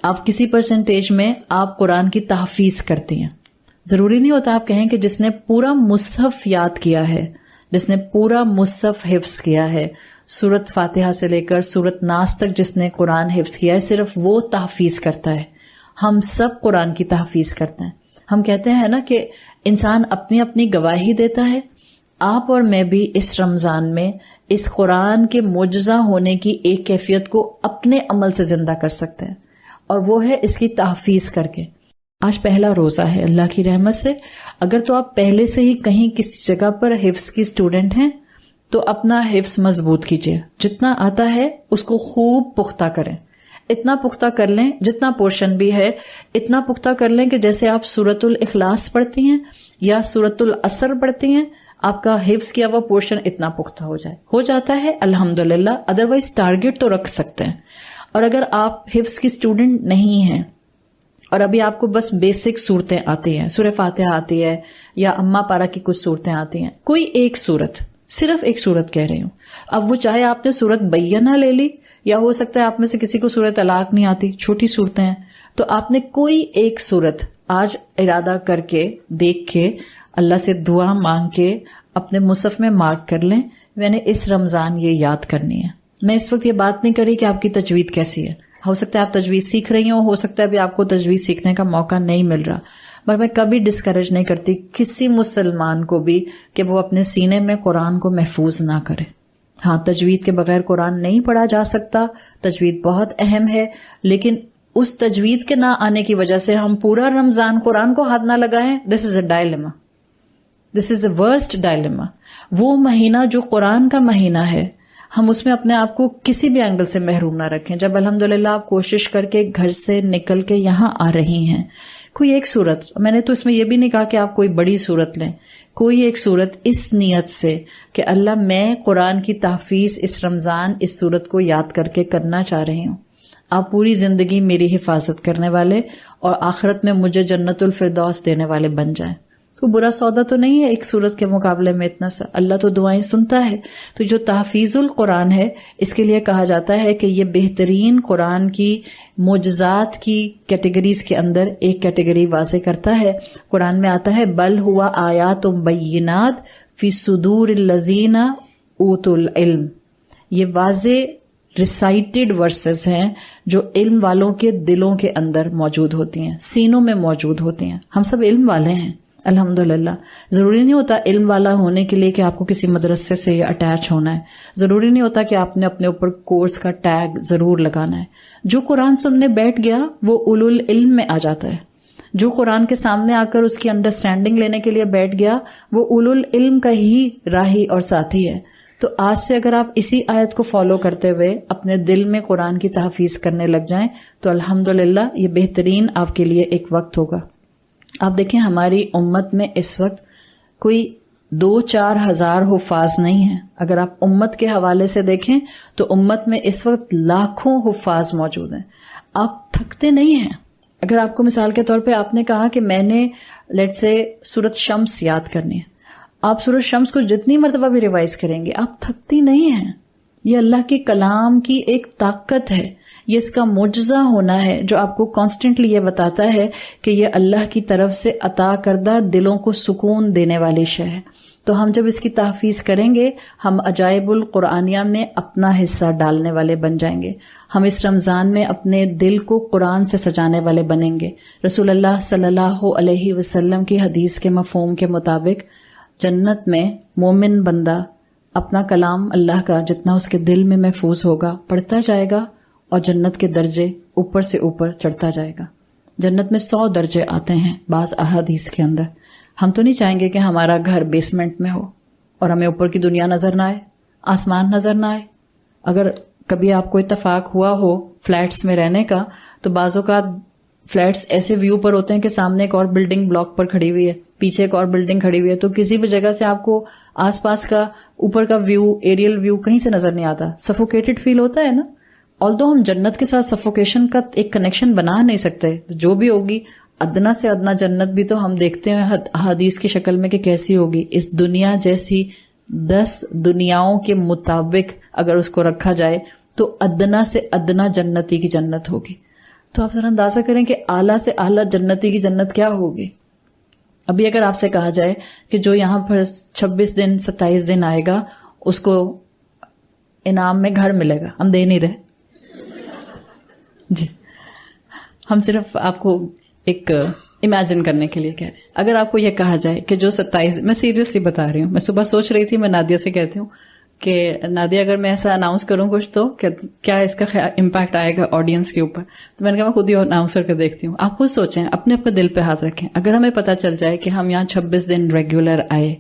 آپ کسی پرسنٹیج میں آپ قرآن کی تحفیظ کرتی ہیں۔ ضروری نہیں ہوتا آپ کہیں کہ جس نے پورا مصحف یاد کیا ہے، جس نے پورا مصحف حفظ کیا ہے، سورۃ فاتحہ سے لے کر سورۃ ناس تک جس نے قرآن حفظ کیا ہے، صرف وہ تحفیظ کرتا ہے۔ ہم سب قرآن کی تحفیظ کرتے ہیں۔ ہم کہتے ہیں نا کہ انسان اپنی اپنی گواہی دیتا ہے، آپ اور میں بھی اس رمضان میں اس قرآن کے معجزہ ہونے کی ایک کیفیت کو اپنے عمل سے زندہ کر سکتے ہیں، اور وہ ہے اس کی تحفیظ کر کے۔ آج پہلا روزہ ہے اللہ کی رحمت سے، اگر تو آپ پہلے سے ہی کہیں کسی جگہ پر حفظ کی اسٹوڈنٹ ہیں تو اپنا حفظ مضبوط کیجیے، جتنا آتا ہے اس کو خوب پختہ کریں، اتنا پختہ کر لیں، جتنا پورشن بھی ہے اتنا پختہ کر لیں کہ جیسے آپ سورۃ الاخلاص پڑھتی ہیں یا سورۃ العصر پڑھتی ہیں، آپ کا حفظ کیا ہوا پورشن اتنا پختہ ہو جاتا ہے الحمدللہ۔ ادروائز ٹارگٹ تو رکھ سکتے ہیں۔ اور اگر آپ حفظ کی اسٹوڈنٹ نہیں ہیں اور ابھی آپ کو بس بیسک صورتیں آتی ہیں، سورہ فاتحہ آتی ہے یا اما پارا کی کچھ صورتیں آتی ہیں، کوئی ایک صورت، صرف ایک صورت کہہ رہی ہوں، اب وہ چاہے آپ نے سورت بینہ لے لی یا ہو سکتا ہے آپ میں سے کسی کو سورہ طلاق نہیں آتی، چھوٹی صورتیں ہیں، تو آپ نے کوئی ایک صورت آج ارادہ کر کے دیکھ کے اللہ سے دعا مانگ کے اپنے مصحف میں مارک کر لیں، میں نے اس رمضان یہ یاد کرنی ہے۔ میں اس وقت یہ بات نہیں کر رہی کہ آپ کی تجوید کیسی ہے، ہو سکتا ہے آپ تجوید سیکھ رہی ہوں، ہو سکتا ہے ابھی آپ کو تجوید سیکھنے کا موقع نہیں مل رہا، مگر میں کبھی ڈسکریج نہیں کرتی کسی مسلمان کو بھی کہ وہ اپنے سینے میں قرآن کو محفوظ نہ کرے۔ ہاں، تجوید کے بغیر قرآن نہیں پڑھا جا سکتا، تجوید بہت اہم ہے، لیکن اس تجوید کے نہ آنے کی وجہ سے ہم پورا رمضان قرآن کو ہاتھ نہ لگائیں، دس از اے ڈائلیما، دس از اے ورسٹ ڈائلیما۔ وہ مہینہ جو قرآن کا مہینہ ہے، ہم اس میں اپنے آپ کو کسی بھی اینگل سے محروم نہ رکھیں۔ جب الحمدللہ آپ کوشش کر کے گھر سے نکل کے یہاں آ رہی ہیں، کوئی ایک صورت، میں نے تو اس میں یہ بھی نہیں کہا کہ آپ کوئی بڑی صورت لیں، کوئی ایک صورت اس نیت سے کہ اللہ میں قرآن کی تحفیظ اس رمضان اس صورت کو یاد کر کے کرنا چاہ رہی ہوں، آپ پوری زندگی میری حفاظت کرنے والے اور آخرت میں مجھے جنت الفردوس دینے والے بن جائیں۔ تو برا سودا تو نہیں ہے ایک صورت کے مقابلے میں اتنا سا، اللہ تو دعائیں سنتا ہے۔ تو جو تحفیظ القرآن ہے، اس کے لیے کہا جاتا ہے کہ یہ بہترین قرآن کی معجزات کی کیٹیگریز کے اندر ایک کیٹیگری واضح کرتا ہے۔ قرآن میں آتا ہے بل ہوا آیات بینات فی صدور الذین اوتوا العلم، یہ واضح ریسائٹڈ ورسز ہیں جو علم والوں کے دلوں کے اندر موجود ہوتی ہیں، سینوں میں موجود ہوتی ہیں۔ ہم سب علم والے ہیں الحمدللہ۔ ضروری نہیں ہوتا علم والا ہونے کے لیے کہ آپ کو کسی مدرسے سے اٹیچ ہونا ہے، ضروری نہیں ہوتا کہ آپ نے اپنے اوپر کورس کا ٹیگ ضرور لگانا ہے۔ جو قرآن سننے بیٹھ گیا وہ اولو العلم میں آ جاتا ہے، جو قرآن کے سامنے آ کر اس کی انڈرسٹینڈنگ لینے کے لیے بیٹھ گیا وہ اولو العلم کا ہی راہی اور ساتھی ہے۔ تو آج سے اگر آپ اسی آیت کو فالو کرتے ہوئے اپنے دل میں قرآن کی تحفیظ کرنے لگ جائیں تو الحمدللہ یہ بہترین آپ کے لیے ایک وقت ہوگا۔ آپ دیکھیں ہماری امت میں اس وقت کوئی 2-4 ہزار حفاظ نہیں ہیں، اگر آپ امت کے حوالے سے دیکھیں تو امت میں اس وقت لاکھوں حفاظ موجود ہیں، آپ تھکتے نہیں ہیں۔ اگر آپ کو مثال کے طور پہ آپ نے کہا کہ میں نے لیٹ سے سورۃ شمس یاد کرنی ہے، آپ سورۃ شمس کو جتنی مرتبہ بھی ریوائز کریں گے آپ تھکتی نہیں ہیں۔ یہ اللہ کے کلام کی ایک طاقت ہے، یہ اس کا معجزہ ہونا ہے جو آپ کو کانسٹنٹلی یہ بتاتا ہے کہ یہ اللہ کی طرف سے عطا کردہ دلوں کو سکون دینے والی شے ہے. تو ہم جب اس کی تحفیظ کریں گے ہم عجائب القرآنیہ میں اپنا حصہ ڈالنے والے بن جائیں گے. ہم اس رمضان میں اپنے دل کو قرآن سے سجانے والے بنیں گے. رسول اللہ صلی اللہ علیہ وسلم کی حدیث کے مفہوم کے مطابق جنت میں مومن بندہ اپنا کلام اللہ کا جتنا اس کے دل میں محفوظ ہوگا پڑھتا جائے گا اور جنت کے درجے اوپر سے اوپر چڑھتا جائے گا. جنت میں 100 درجے آتے ہیں بعض احادیث کے اندر. ہم تو نہیں چاہیں گے کہ ہمارا گھر بیسمنٹ میں ہو اور ہمیں اوپر کی دنیا نظر نہ آئے, آسمان نظر نہ آئے. اگر کبھی آپ کو اتفاق ہوا ہو فلیٹس میں رہنے کا تو بعض اوقات فلیٹس ایسے ویو پر ہوتے ہیں کہ سامنے ایک اور بلڈنگ بلاک پر کھڑی ہوئی ہے, پیچھے ایک اور بلڈنگ کھڑی ہوئی ہے, تو کسی بھی جگہ سے آپ کو آس پاس کا اوپر کا ویو, ایریل ویو کہیں سے نظر نہیں آتا, سفوکیٹڈ فیل ہوتا ہے نا. آلدو ہم جنت کے ساتھ سفوکیشن کا ایک کنیکشن بنا نہیں سکتے, جو بھی ہوگی ادنا سے ادنا جنت بھی تو ہم دیکھتے ہیں حدیث کی شکل میں کہ کیسی ہوگی. اس دنیا جیسی 10 دنیاؤں کے مطابق اگر اس کو رکھا جائے تو ادنا سے ادنا جنتی کی جنت ہوگی. تو آپ ذرا اندازہ کریں کہ اعلیٰ سے اعلیٰ جنتی کی جنت کیا ہوگی. ابھی اگر آپ سے کہا جائے کہ جو یہاں پر 26 دن 27 دن آئے گا اس کو انعام میں گھر ملے گا, ہم دے نہیں رہے جی, ہم صرف آپ کو ایک امیجن کرنے کے لیے کہہ رہے ہیں. اگر آپ کو یہ کہا جائے کہ جو 27, میں سیریسلی بتا رہی ہوں, میں صبح سوچ رہی تھی, میں نادیہ سے کہتی ہوں کہ نادیہ اگر میں ایسا اناؤنس کروں کچھ تو کیا اس کا امپیکٹ آئے گا آڈینس کے اوپر. تو میں نے کہا میں خود ہی اناؤنس کر کے دیکھتی ہوں. آپ خود سوچیں, اپنے اپنے دل پہ ہاتھ رکھیں. اگر ہمیں پتا چل جائے کہ ہم یہاں 26 دن ریگولر آئے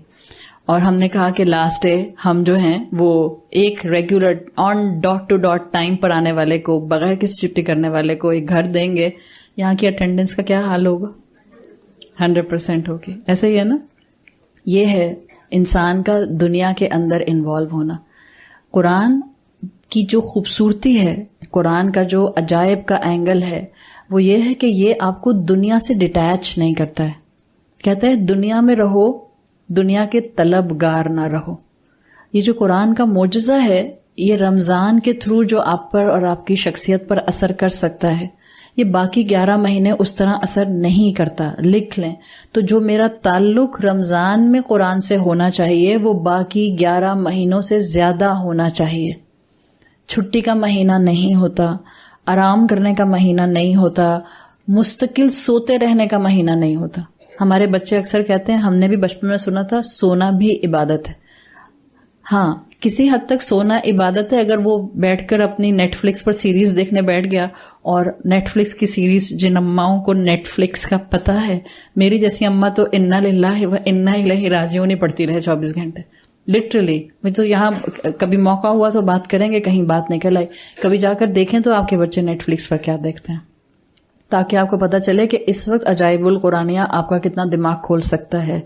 اور ہم نے کہا کہ لاسٹ ڈے ہم جو ہیں وہ ایک ریگولر آن ڈاٹ ٹو ڈاٹ ٹائم پر آنے والے کو, بغیر کسی چھٹی کرنے والے کو ایک گھر دیں گے, یہاں کی اٹینڈنس کا کیا حال ہوگا؟ 100% ہوگی. ایسا ہی ہے نا. یہ ہے انسان کا دنیا کے اندر انوالو ہونا. قرآن کی جو خوبصورتی ہے, قرآن کا جو عجائب کا اینگل ہے وہ یہ ہے کہ یہ آپ کو دنیا سے ڈیٹیچ نہیں کرتا ہے. کہتا ہے دنیا میں رہو, دنیا کے طلبگار نہ رہو. یہ جو قرآن کا معجزہ ہے یہ رمضان کے تھرو جو آپ پر اور آپ کی شخصیت پر اثر کر سکتا ہے, یہ باقی 11 مہینے اس طرح اثر نہیں کرتا. لکھ لیں تو جو میرا تعلق رمضان میں قرآن سے ہونا چاہیے وہ باقی 11 مہینوں سے زیادہ ہونا چاہیے. چھٹی کا مہینہ نہیں ہوتا, آرام کرنے کا مہینہ نہیں ہوتا, مستقل سوتے رہنے کا مہینہ نہیں ہوتا. ہمارے بچے اکثر کہتے ہیں, ہم نے بھی بچپن میں سنا تھا, سونا بھی عبادت ہے. ہاں کسی حد تک سونا عبادت ہے اگر وہ بیٹھ کر اپنی نیٹ فلکس پر سیریز دیکھنے بیٹھ گیا. اور نیٹ فلکس کی سیریز, جن اماؤں کو نیٹ فلکس کا پتہ ہے, میری جیسی اماں تو انا للہ و انا الیہ راجعون نہیں پڑتی رہے 24 گھنٹے لٹرلی. میں تو یہاں کبھی موقع ہوا تو بات کریں گے, کہیں بات نکل آئی کبھی جا کر دیکھیں تو آپ کے بچے نیٹ فلکس پر کیا دیکھتے ہیں, تاکہ آپ کو پتہ چلے کہ اس وقت عجائب القرآنیہ آپ کا کتنا دماغ کھول سکتا ہے.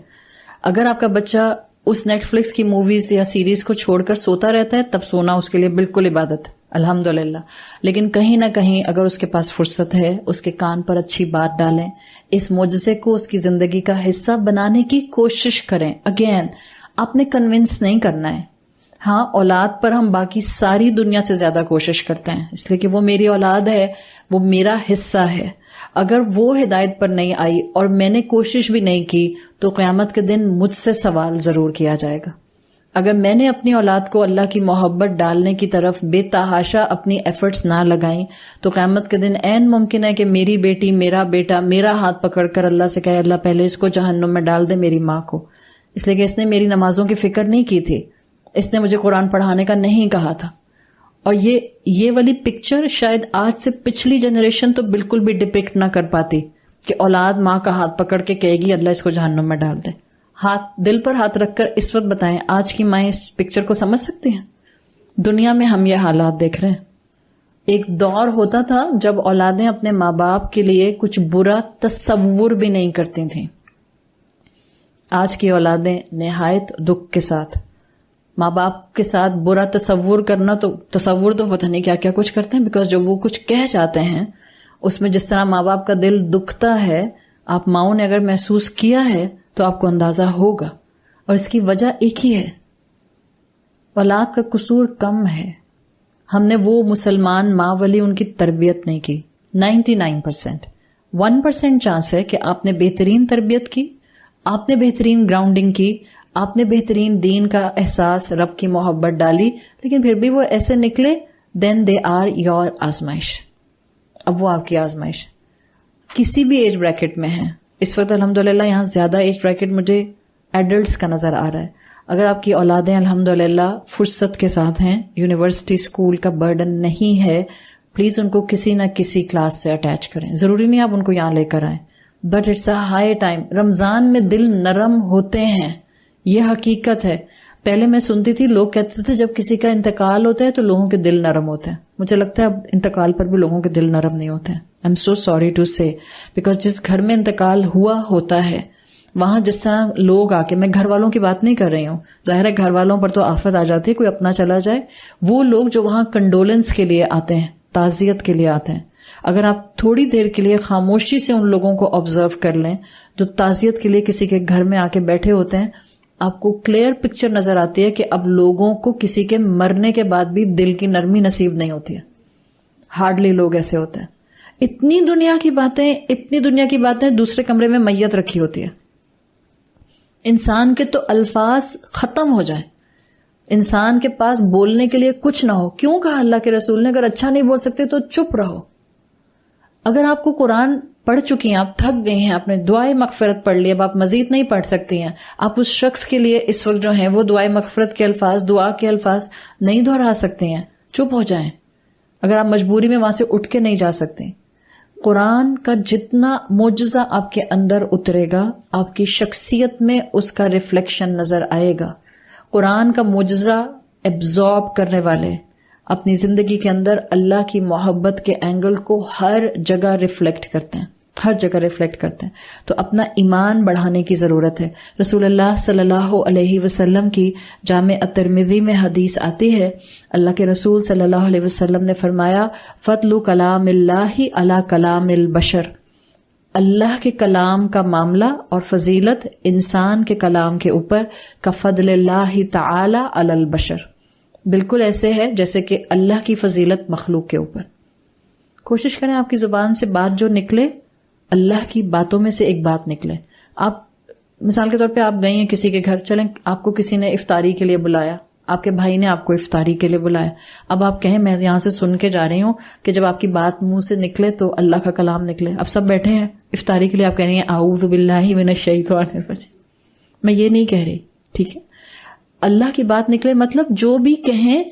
اگر آپ کا بچہ اس نیٹ فلکس کی موویز یا سیریز کو چھوڑ کر سوتا رہتا ہے تب سونا اس کے لیے بالکل عبادت ہے, الحمدللہ. لیکن کہیں نہ کہیں اگر اس کے پاس فرصت ہے, اس کے کان پر اچھی بات ڈالیں, اس معجزے کو اس کی زندگی کا حصہ بنانے کی کوشش کریں. اگین آپ نے کنونس نہیں کرنا ہے. ہاں اولاد پر ہم باقی ساری دنیا سے زیادہ کوشش کرتے ہیں, اس لیے کہ وہ میری اولاد ہے, وہ میرا حصہ ہے. اگر وہ ہدایت پر نہیں آئی اور میں نے کوشش بھی نہیں کی تو قیامت کے دن مجھ سے سوال ضرور کیا جائے گا. اگر میں نے اپنی اولاد کو اللہ کی محبت ڈالنے کی طرف بے تحاشا اپنی ایفرٹس نہ لگائیں تو قیامت کے دن عین ممکن ہے کہ میری بیٹی, میرا بیٹا میرا ہاتھ پکڑ کر اللہ سے کہے, اللہ پہلے اس کو جہنم میں ڈال دے, میری ماں کو, اس لیے کہ اس نے میری نمازوں کی فکر نہیں کی تھی, اس نے مجھے قرآن پڑھانے کا نہیں کہا تھا. اور یہ والی پکچر شاید آج سے پچھلی جنریشن تو بالکل بھی ڈپکٹ نہ کر پاتی کہ اولاد ماں کا ہاتھ پکڑ کے کہے گی اللہ اس کو جہنم میں ڈال دے. دل پر ہاتھ رکھ کر اس وقت بتائیں آج کی مائیں اس پکچر کو سمجھ سکتی ہیں؟ دنیا میں ہم یہ حالات دیکھ رہے ہیں. ایک دور ہوتا تھا جب اولادیں اپنے ماں باپ کے لیے کچھ برا تصور بھی نہیں کرتی تھیں. آج کی اولادیں نہایت دکھ کے ساتھ ماں باپ کے ساتھ برا تصور کرنا, تو تصور تو پتہ نہیں کیا کیا کچھ کرتے ہیں, بیکاز جو وہ کچھ کہہ جاتے ہیں اس میں جس طرح ماں باپ کا دل دکھتا ہے, آپ ماؤں نے اگر محسوس کیا ہے تو آپ کو اندازہ ہوگا. اور اس کی وجہ ایک ہی ہے, اولاد کا قصور کم ہے, ہم نے وہ مسلمان ماں والی ان کی تربیت نہیں کی. 99%. 1% چانس ہے کہ آپ نے بہترین تربیت کی, آپ نے بہترین گراؤنڈنگ کی, آپ نے بہترین دین کا احساس, رب کی محبت ڈالی, لیکن پھر بھی وہ ایسے نکلے, دین دے آر یور آزمائش. اب وہ آپ کی آزمائش کسی بھی ایج بریکٹ میں ہے. اس وقت الحمدللہ یہاں زیادہ ایج بریکٹ مجھے ایڈلٹس کا نظر آ رہا ہے. اگر آپ کی اولادیں الحمدللہ فرصت کے ساتھ ہیں, یونیورسٹی اسکول کا برڈن نہیں ہے, پلیز ان کو کسی نہ کسی کلاس سے اٹیچ کریں. ضروری نہیں آپ ان کو یہاں لے کر آئیں, but it's a high time. Ramzan میں دل نرم ہوتے ہیں, یہ حقیقت ہے. پہلے میں سنتی تھی لوگ کہتے تھے جب کسی کا انتقال ہوتا ہے تو لوگوں کے دل نرم ہوتے ہیں. مجھے لگتا ہے اب انتقال پر بھی لوگوں کے دل نرم نہیں ہوتے ہیں. I am so sorry to say, because جس گھر میں انتقال ہوا ہوتا ہے وہاں جس طرح لوگ آ کے, میں گھر والوں کی بات نہیں کر رہی ہوں, ظاہر ہے گھر والوں پر تو آفت آ جاتی ہے, کوئی اپنا چلا جائے, وہ لوگ جو وہاں کنڈولنس کے لیے آتے ہیں, تعزیت کے لیے آتے ہیں, اگر آپ تھوڑی دیر کے لیے خاموشی سے ان لوگوں کو آبزرو کر لیں جو تعزیت کے لیے کسی کے گھر میں آ کے بیٹھے ہوتے ہیں, آپ کو کلیئر پکچر نظر آتی ہے کہ اب لوگوں کو کسی کے مرنے کے بعد بھی دل کی نرمی نصیب نہیں ہوتی ہے. ہارڈلی لوگ ایسے ہوتے ہیں. اتنی دنیا کی باتیں دوسرے کمرے میں میت رکھی ہوتی ہے. انسان کے تو الفاظ ختم ہو جائیں, انسان کے پاس بولنے کے لیے کچھ نہ ہو. کیوں کہا اللہ کے رسول نے اگر اچھا نہیں بول سکتے تو چپ رہو. اگر آپ کو قرآن پڑھ چکی ہیں, آپ تھک گئی ہیں, آپ نے دعائے مغفرت پڑھ لی, اب آپ مزید نہیں پڑھ سکتی ہیں, آپ اس شخص کے لیے اس وقت جو ہیں وہ دعائے مغفرت کے الفاظ, دعا کے الفاظ نہیں دہرا سکتے ہیں, چپ ہو جائیں. اگر آپ مجبوری میں وہاں سے اٹھ کے نہیں جا سکتے, قرآن کا جتنا معجزہ آپ کے اندر اترے گا آپ کی شخصیت میں اس کا ریفلیکشن نظر آئے گا. قرآن کا معجزہ ایبزارب کرنے والے اپنی زندگی کے اندر اللہ کی محبت کے اینگل کو ہر جگہ ریفلیکٹ کرتے ہیں, ہر جگہ ریفلیکٹ کرتے ہیں. تو اپنا ایمان بڑھانے کی ضرورت ہے. رسول اللہ صلی اللہ علیہ وسلم کی جامع الترمذی میں حدیث آتی ہے, اللہ کے رسول صلی اللہ علیہ وسلم نے فرمایا, فضل کلام اللہ علی کلام البشر, اللہ کے کلام کا معاملہ اور فضیلت انسان کے کلام کے اوپر کفضل اللہ تعالی علی البشر, بالکل ایسے ہے جیسے کہ اللہ کی فضیلت مخلوق کے اوپر. کوشش کریں آپ کی زبان سے بات جو نکلے اللہ کی باتوں میں سے ایک بات نکلے. آپ مثال کے طور پہ آپ گئی ہیں کسی کے گھر, چلیں آپ کو کسی نے افطاری کے لیے بلایا, آپ کے بھائی نے آپ کو افطاری کے لیے بلایا, اب آپ کہیں میں یہاں سے سن کے جا رہی ہوں کہ جب آپ کی بات منہ سے نکلے تو اللہ کا کلام نکلے. اب سب بیٹھے ہیں افطاری کے لیے, آپ کہہ رہی ہیں اعوذ باللہ من الشیطان الرجیم. میں یہ نہیں کہہ رہی, ٹھیک ہے, اللہ کی بات نکلے مطلب جو بھی کہیں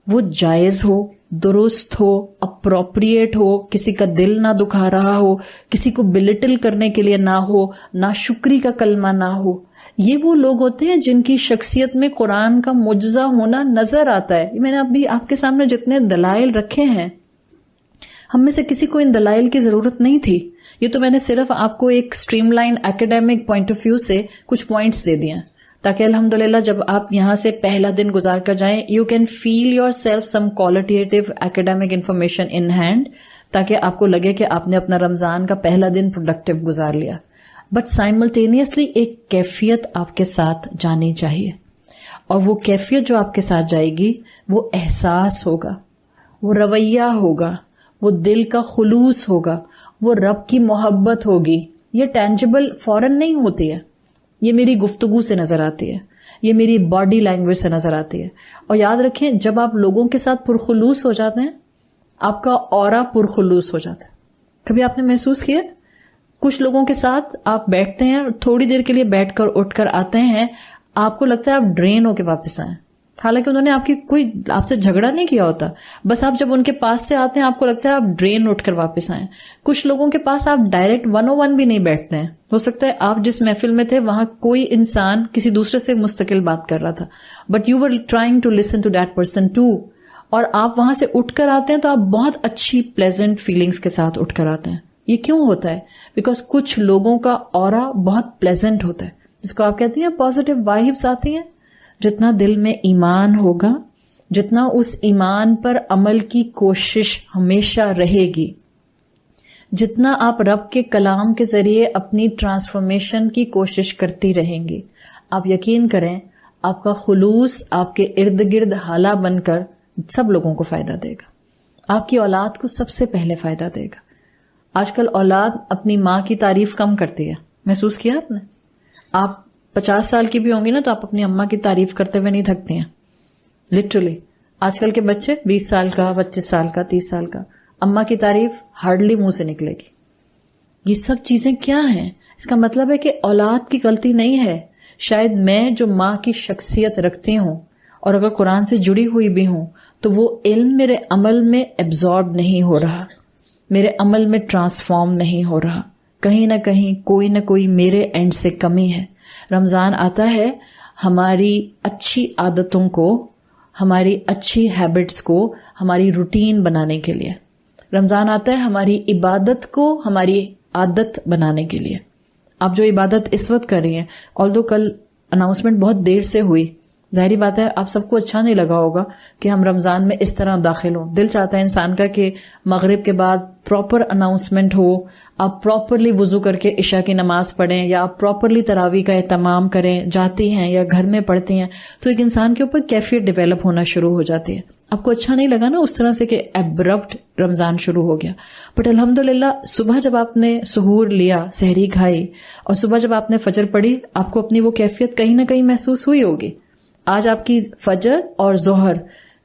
وہ جائز ہو, درست ہو, اپروپریٹ ہو, کسی کا دل نہ دکھا رہا ہو, کسی کو بلٹل کرنے کے لیے نہ ہو, ناشکری کا کلمہ نہ ہو. یہ وہ لوگ ہوتے ہیں جن کی شخصیت میں قرآن کا معجزہ ہونا نظر آتا ہے. میں نے ابھی آپ کے سامنے جتنے دلائل رکھے ہیں, ہم میں سے کسی کو ان دلائل کی ضرورت نہیں تھی. یہ تو میں نے صرف آپ کو ایک streamline academic point of view سے کچھ پوائنٹس دے دیے تاکہ الحمدللہ جب آپ یہاں سے پہلا دن گزار کر جائیں, you can feel yourself some qualitative academic information in hand, تاکہ آپ کو لگے کہ آپ نے اپنا رمضان کا پہلا دن پروڈکٹیو گزار لیا. بٹ سائملٹینیسلی ایک کیفیت آپ کے ساتھ جانی چاہیے, اور وہ کیفیت جو آپ کے ساتھ جائے گی وہ احساس ہوگا, وہ رویہ ہوگا, وہ دل کا خلوص ہوگا, وہ رب کی محبت ہوگی. یہ ٹینجیبل فوراً نہیں ہوتی ہے, یہ میری گفتگو سے نظر آتی ہے, یہ میری باڈی لینگویج سے نظر آتی ہے. اور یاد رکھیں جب آپ لوگوں کے ساتھ پرخلوص ہو جاتے ہیں آپ کا اورا پرخلوص ہو جاتا ہے. کبھی آپ نے محسوس کیا کچھ لوگوں کے ساتھ آپ بیٹھتے ہیں, تھوڑی دیر کے لیے بیٹھ کر اٹھ کر آتے ہیں, آپ کو لگتا ہے آپ ڈرین ہو کے واپس آئیں, حالانکہ انہوں نے آپ سے جھگڑا نہیں کیا ہوتا, بس آپ جب ان کے پاس سے آتے ہیں آپ کو لگتا ہے آپ ڈرین اٹھ کر واپس آئیں. کچھ لوگوں کے پاس آپ ڈائریکٹ 101 بھی نہیں بیٹھتے ہیں, ہو سکتا ہے آپ جس محفل میں تھے وہاں کوئی انسان کسی دوسرے سے مستقل بات کر رہا تھا, but you were trying to listen to that person too, اور آپ وہاں سے اٹھ کر آتے ہیں تو آپ بہت اچھی پلیزنٹ فیلنگز کے ساتھ اٹھ کر آتے ہیں. یہ کیوں ہوتا ہے؟ بیکاز کچھ لوگوں کا اورا بہت پلیزنٹ ہوتا ہے, جس کو آپ کہتے ہیں پازیٹیو وائبس آتی ہیں. جتنا دل میں ایمان ہوگا, جتنا اس ایمان پر عمل کی کوشش ہمیشہ رہے گی, جتنا آپ رب کے کلام کے ذریعے اپنی ٹرانسفارمیشن کی کوشش کرتی رہیں گی, آپ یقین کریں آپ کا خلوص آپ کے ارد گرد ہالہ بن کر سب لوگوں کو فائدہ دے گا. آپ کی اولاد کو سب سے پہلے فائدہ دے گا. آج کل اولاد اپنی ماں کی تعریف کم کرتی ہے. محسوس کیا آپ نے؟ آپ 50 سال کی بھی ہوں گی نا تو آپ اپنی اماں کی تعریف کرتے ہوئے نہیں تھکتی ہیں. لٹرلی آج کل کے بچے 20 سال کا، 25 سال کا، 30 سال کا، اماں کی تعریف ہارڈلی منہ سے نکلے گی. یہ سب چیزیں کیا ہیں؟ اس کا مطلب ہے کہ اولاد کی غلطی نہیں ہے. شاید میں جو ماں کی شخصیت رکھتی ہوں اور اگر قرآن سے جڑی ہوئی بھی ہوں تو وہ علم میرے عمل میں ایبزارب نہیں ہو رہا، میرے عمل میں ٹرانسفارم نہیں ہو رہا. کہیں نہ کہیں کوئی نہ کوئی میرے اینڈ سے کمی ہے. رمضان آتا ہے ہماری اچھی عادتوں کو، ہماری اچھی ہیبٹس کو ہماری روٹین بنانے کے لیے. رمضان آتا ہے ہماری عبادت کو ہماری عادت بنانے کے لیے. آپ جو عبادت اس وقت کر رہی ہیں، آلدو کل اناؤنسمنٹ بہت دیر سے ہوئی، ظاہری بات ہے آپ سب کو اچھا نہیں لگا ہوگا کہ ہم رمضان میں اس طرح داخل ہوں. دل چاہتا ہے انسان کا کہ مغرب کے بعد پراپر اناؤنسمنٹ ہو، آپ پراپرلی وضو کر کے عشاء کی نماز پڑھیں، یا آپ پراپرلی تراویح کا اہتمام کریں، جاتی ہیں یا گھر میں پڑھتی ہیں تو ایک انسان کے اوپر کیفیت ڈیولپ ہونا شروع ہو جاتی ہے. آپ کو اچھا نہیں لگا نا اس طرح سے کہ ایبرپٹ رمضان شروع ہو گیا. بٹ الحمدللہ صبح جب آپ نے سحور لیا، سحری کھائی، اور صبح جب آپ نے فجر پڑھی، آپ کو اپنی وہ کیفیت کہیں نہ کہیں محسوس ہوئی ہوگی. آج آپ کی فجر اور ظہر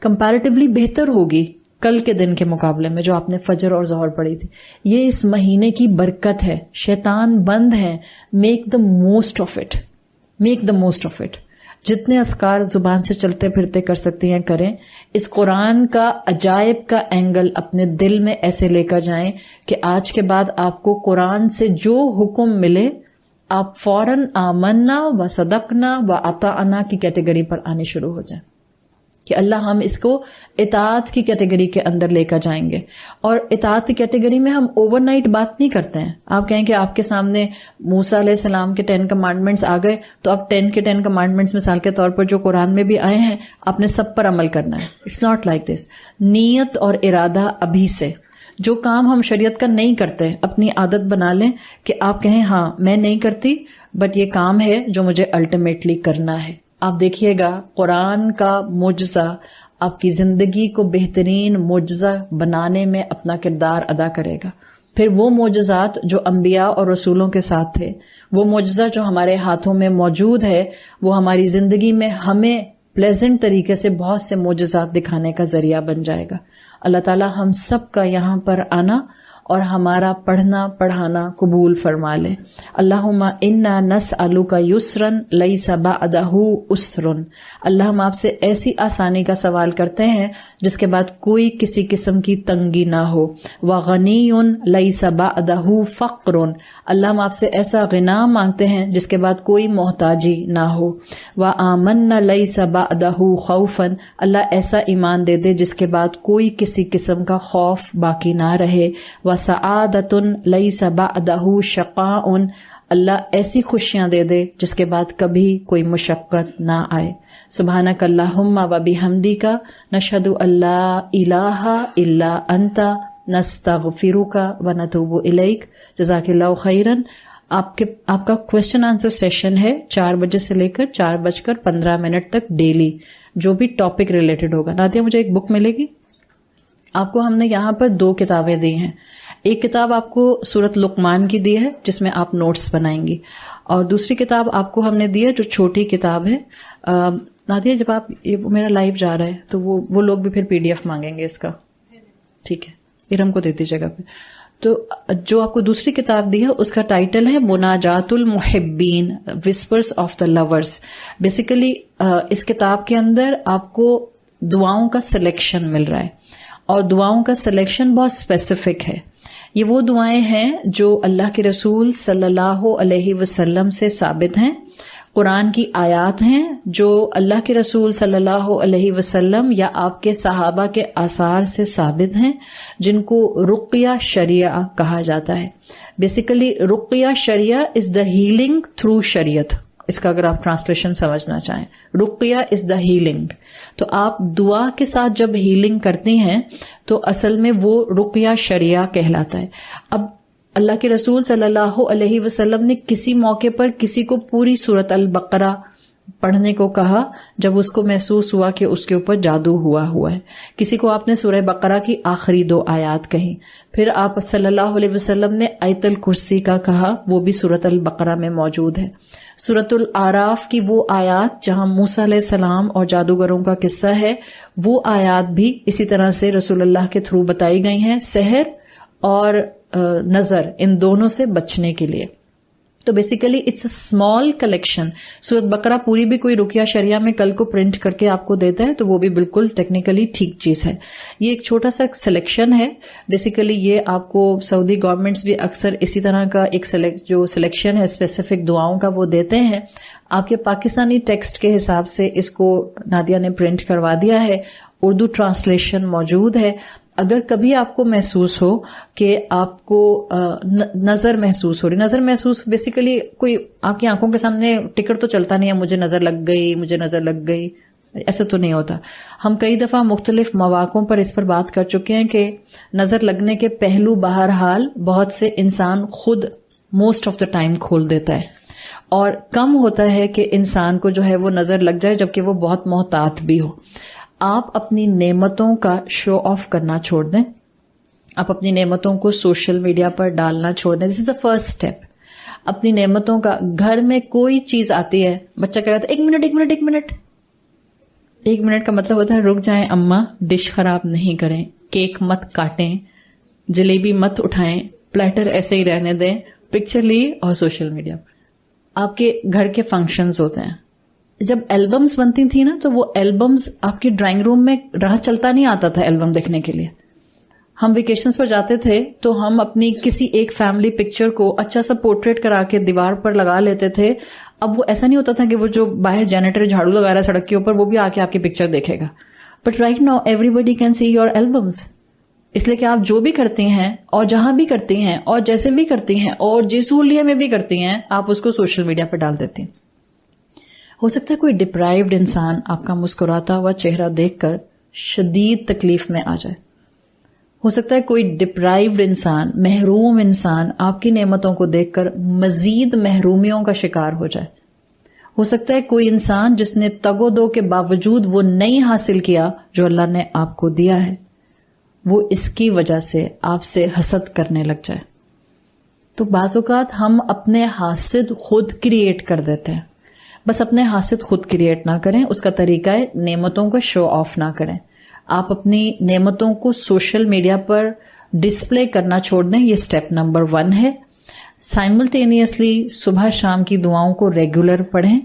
کمپیریٹیولی بہتر ہوگی کل کے دن کے مقابلے میں جو آپ نے فجر اور ظہر پڑھی تھی. یہ اس مہینے کی برکت ہے. شیطان بند ہے. Make the most of it, make the most of it. جتنے اذکار زبان سے چلتے پھرتے کر سکتی ہیں کریں. اس قرآن کا عجائب کا اینگل اپنے دل میں ایسے لے کر جائیں کہ آج کے بعد آپ کو قرآن سے جو حکم ملے آپ فوراً آمنا و صدقنا و اطعنا کی کیٹیگری پر آنے شروع ہو جائیں کہ اللہ ہم اس کو اطاعت کی کیٹیگری کے اندر لے کر جائیں گے. اور اطاعت کی کیٹیگری میں ہم اوور نائٹ بات نہیں کرتے ہیں. آپ کہیں کہ آپ کے سامنے موسیٰ علیہ السلام کے 10 کمانڈمنٹس آ گئے تو آپ 10 کے 10 کمانڈمنٹس مثال کے طور پر جو قرآن میں بھی آئے ہیں آپ نے سب پر عمل کرنا ہے. It's not like this. نیت اور ارادہ ابھی سے. جو کام ہم شریعت کا نہیں کرتے اپنی عادت بنا لیں کہ آپ کہیں ہاں میں نہیں کرتی بٹ یہ کام ہے جو مجھے الٹیمیٹلی کرنا ہے. آپ دیکھیے گا قرآن کا معجزہ آپ کی زندگی کو بہترین معجزہ بنانے میں اپنا کردار ادا کرے گا. پھر وہ معجزات جو انبیاء اور رسولوں کے ساتھ تھے، وہ معجزہ جو ہمارے ہاتھوں میں موجود ہے، وہ ہماری زندگی میں ہمیں پلیزنٹ طریقے سے بہت سے معجزات دکھانے کا ذریعہ بن جائے گا. اللہ تعالی ہم سب کا یہاں پر آنا اور ہمارا پڑھنا پڑھانا قبول فرما لے. اللہم انا نسألک یسرا لیس بعدہ عسر. اللہ ہم آپ سے ایسی آسانی کا سوال کرتے ہیں جس کے بعد کوئی کسی قسم کی تنگی نہ ہو. وغنی لیس بعدہ فقر. اللہ ہم آپ سے ایسا غنا مانگتے ہیں جس کے بعد کوئی محتاجی نہ ہو. وآمنا لیس بعدہ خوفا. اللہ ایسا ایمان دے دے جس کے بعد کوئی کسی قسم کا خوف باقی نہ رہے. وسعادۃ لیس بعدہ شقاء. اللہ ایسی خوشیاں دے دے جس کے بعد کبھی کوئی مشقت نہ آئے. سبحانک اللہم و بحمدک نشہد ان لا الہ الا انت نستغفرک و نتوب الیک. جزاک اللہ خیرا. آپ کا کوشچن آنسر سیشن ہے 4 بجے سے لے کر 4:15 تک ڈیلی، جو بھی ٹاپک ریلیٹڈ ہوگا. نادیہ مجھے ایک بک ملے گی. آپ کو ہم نے یہاں پر 2 کتابیں دی ہیں. ایک کتاب آپ کو سورۃ لقمان کی دی ہے جس میں آپ نوٹس بنائیں گی، اور دوسری کتاب آپ کو ہم نے دی ہے جو چھوٹی کتاب ہے. نادیہ جب آپ یہ میرا لائیو جا رہا ہے تو وہ لوگ بھی پھر PDF مانگیں گے اس کا. ٹھیک ہے، ارم کو دے دیجیے گا. پھر تو جو آپ کو دوسری کتاب دی ہے اس کا ٹائٹل ہے مناجات المحبین، whispers of the lovers. Basically اس کتاب کے اندر آپ کو دعاؤں کا سلیکشن مل رہا ہے، اور دعاؤں کا سلیکشن بہت اسپیسیفک ہے. یہ وہ دعائیں ہیں جو اللہ کے رسول صلی اللہ علیہ وسلم سے ثابت ہیں، قرآن کی آیات ہیں جو اللہ کے رسول صلی اللہ علیہ وسلم یا آپ کے صحابہ کے آثار سے ثابت ہیں، جن کو رقیہ شریعہ کہا جاتا ہے. بیسیکلی رقیہ شریعہ از دا ہیلنگ تھرو شریعت. اس کا اگر آپ ٹرانسلیشن سمجھنا چاہیں، رقیہ از دا ہیلنگ. تو آپ دعا کے ساتھ جب ہیلنگ کرتی ہیں تو اصل میں وہ رقیہ شریعہ کہلاتا ہے. اب اللہ کے رسول صلی اللہ علیہ وسلم نے کسی موقع پر کسی کو پوری سورۃ البقرہ پڑھنے کو کہا جب اس کو محسوس ہوا کہ اس کے اوپر جادو ہوا ہے. کسی کو آپ نے سورہ بقرہ کی آخری 2 آیات کہیں. پھر آپ صلی اللہ علیہ وسلم نے آیت الکرسی کا کہا، وہ بھی سورۃ البقرہ میں موجود ہے. سورۃ الاعراف کی وہ آیات جہاں موسیٰ علیہ السلام اور جادوگروں کا قصہ ہے، وہ آیات بھی اسی طرح سے رسول اللہ کے تھرو بتائی گئی ہیں، سحر اور نظر ان دونوں سے بچنے کے لیے. تو basically it's a small collection. Surah Baqarah پوری بھی کوئی رقیہ شریعہ میں کل کو پرنٹ کر کے آپ کو دیتا ہے تو وہ بھی بالکل ٹیکنیکلی ٹھیک چیز ہے. یہ ایک چھوٹا سا سلیکشن ہے. بیسیکلی یہ آپ کو سعودی گورنمنٹس بھی اکثر اسی طرح کا ایک جو سلیکشن ہے اسپیسیفک دعاؤں کا وہ دیتے ہیں. آپ کے پاکستانی ٹیکسٹ کے حساب سے اس کو نادیہ نے پرنٹ کروا دیا ہے. اردو ٹرانسلیشن موجود ہے. اگر کبھی آپ کو محسوس ہو کہ آپ کو نظر محسوس ہو رہی، نظر محسوس بیسیکلی کوئی آپ کی آنکھوں کے سامنے ٹکٹ تو چلتا نہیں ہے مجھے نظر لگ گئی، مجھے نظر لگ گئی، ایسا تو نہیں ہوتا. ہم کئی دفعہ مختلف مواقعوں پر اس پر بات کر چکے ہیں کہ نظر لگنے کے پہلو بہرحال بہت سے انسان خود موسٹ آف دا ٹائم کھول دیتا ہے، اور کم ہوتا ہے کہ انسان کو جو ہے وہ نظر لگ جائے جبکہ وہ بہت محتاط بھی ہو. آپ اپنی نعمتوں کا شو آف کرنا چھوڑ دیں. آپ اپنی نعمتوں کو سوشل میڈیا پر ڈالنا چھوڑ دیں. دس از دا فرسٹ اسٹیپ. اپنی نعمتوں کا، گھر میں کوئی چیز آتی ہے، بچہ کہتا ہے 1 منٹ. 1 منٹ کا مطلب ہوتا ہے رک جائیں اماں، ڈش خراب نہیں کریں، کیک مت کاٹیں، جلیبی مت اٹھائیں، پلیٹر ایسے ہی رہنے دیں، پکچر لی اور سوشل میڈیا پر. آپ کے گھر کے فنکشنز ہوتے ہیں، جب ایلبمز بنتی تھی نا تو وہ ایلبمز آپ کی ڈرائنگ روم میں راہ چلتا نہیں آتا تھا ایلبم دیکھنے کے لیے. ہم ویکیشنز پر جاتے تھے تو ہم اپنی کسی ایک فیملی پکچر کو اچھا سا پورٹریٹ کرا کے دیوار پر لگا لیتے تھے. اب وہ ایسا نہیں ہوتا تھا کہ وہ جو باہر جینیٹر جھاڑو لگا رہا ہے سڑک کے اوپر وہ بھی آ کے آپ کی پکچر دیکھے گا. But right now everybody can see your albums. اس لیے کہ آپ جو بھی کرتی ہیں اور جہاں بھی کرتی ہیں اور جیسے بھی کرتی ہیں اور جس حلیے میں بھی کرتی ہیں آپ اس کو سوشل میڈیا پر ڈال دیتی ہیں. ہو سکتا ہے کوئی ڈپرائیوڈ انسان آپ کا مسکراتا ہوا چہرہ دیکھ کر شدید تکلیف میں آ جائے. ہو سکتا ہے کوئی ڈپرائیوڈ انسان، محروم انسان آپ کی نعمتوں کو دیکھ کر مزید محرومیوں کا شکار ہو جائے. ہو سکتا ہے کوئی انسان جس نے تگ و دو کے باوجود وہ نہیں حاصل کیا جو اللہ نے آپ کو دیا ہے، وہ اس کی وجہ سے آپ سے حسد کرنے لگ جائے. تو بعض اوقات ہم اپنے حاسد خود کریٹ کر دیتے ہیں. بس اپنے حاسد خود کریٹ نہ کریں. اس کا طریقہ ہے نعمتوں کو شو آف نہ کریں. آپ اپنی نعمتوں کو سوشل میڈیا پر ڈسپلے کرنا چھوڑ دیں. یہ اسٹیپ نمبر 1 ہے. سائملٹینیسلی صبح شام کی دعاؤں کو ریگولر پڑھیں.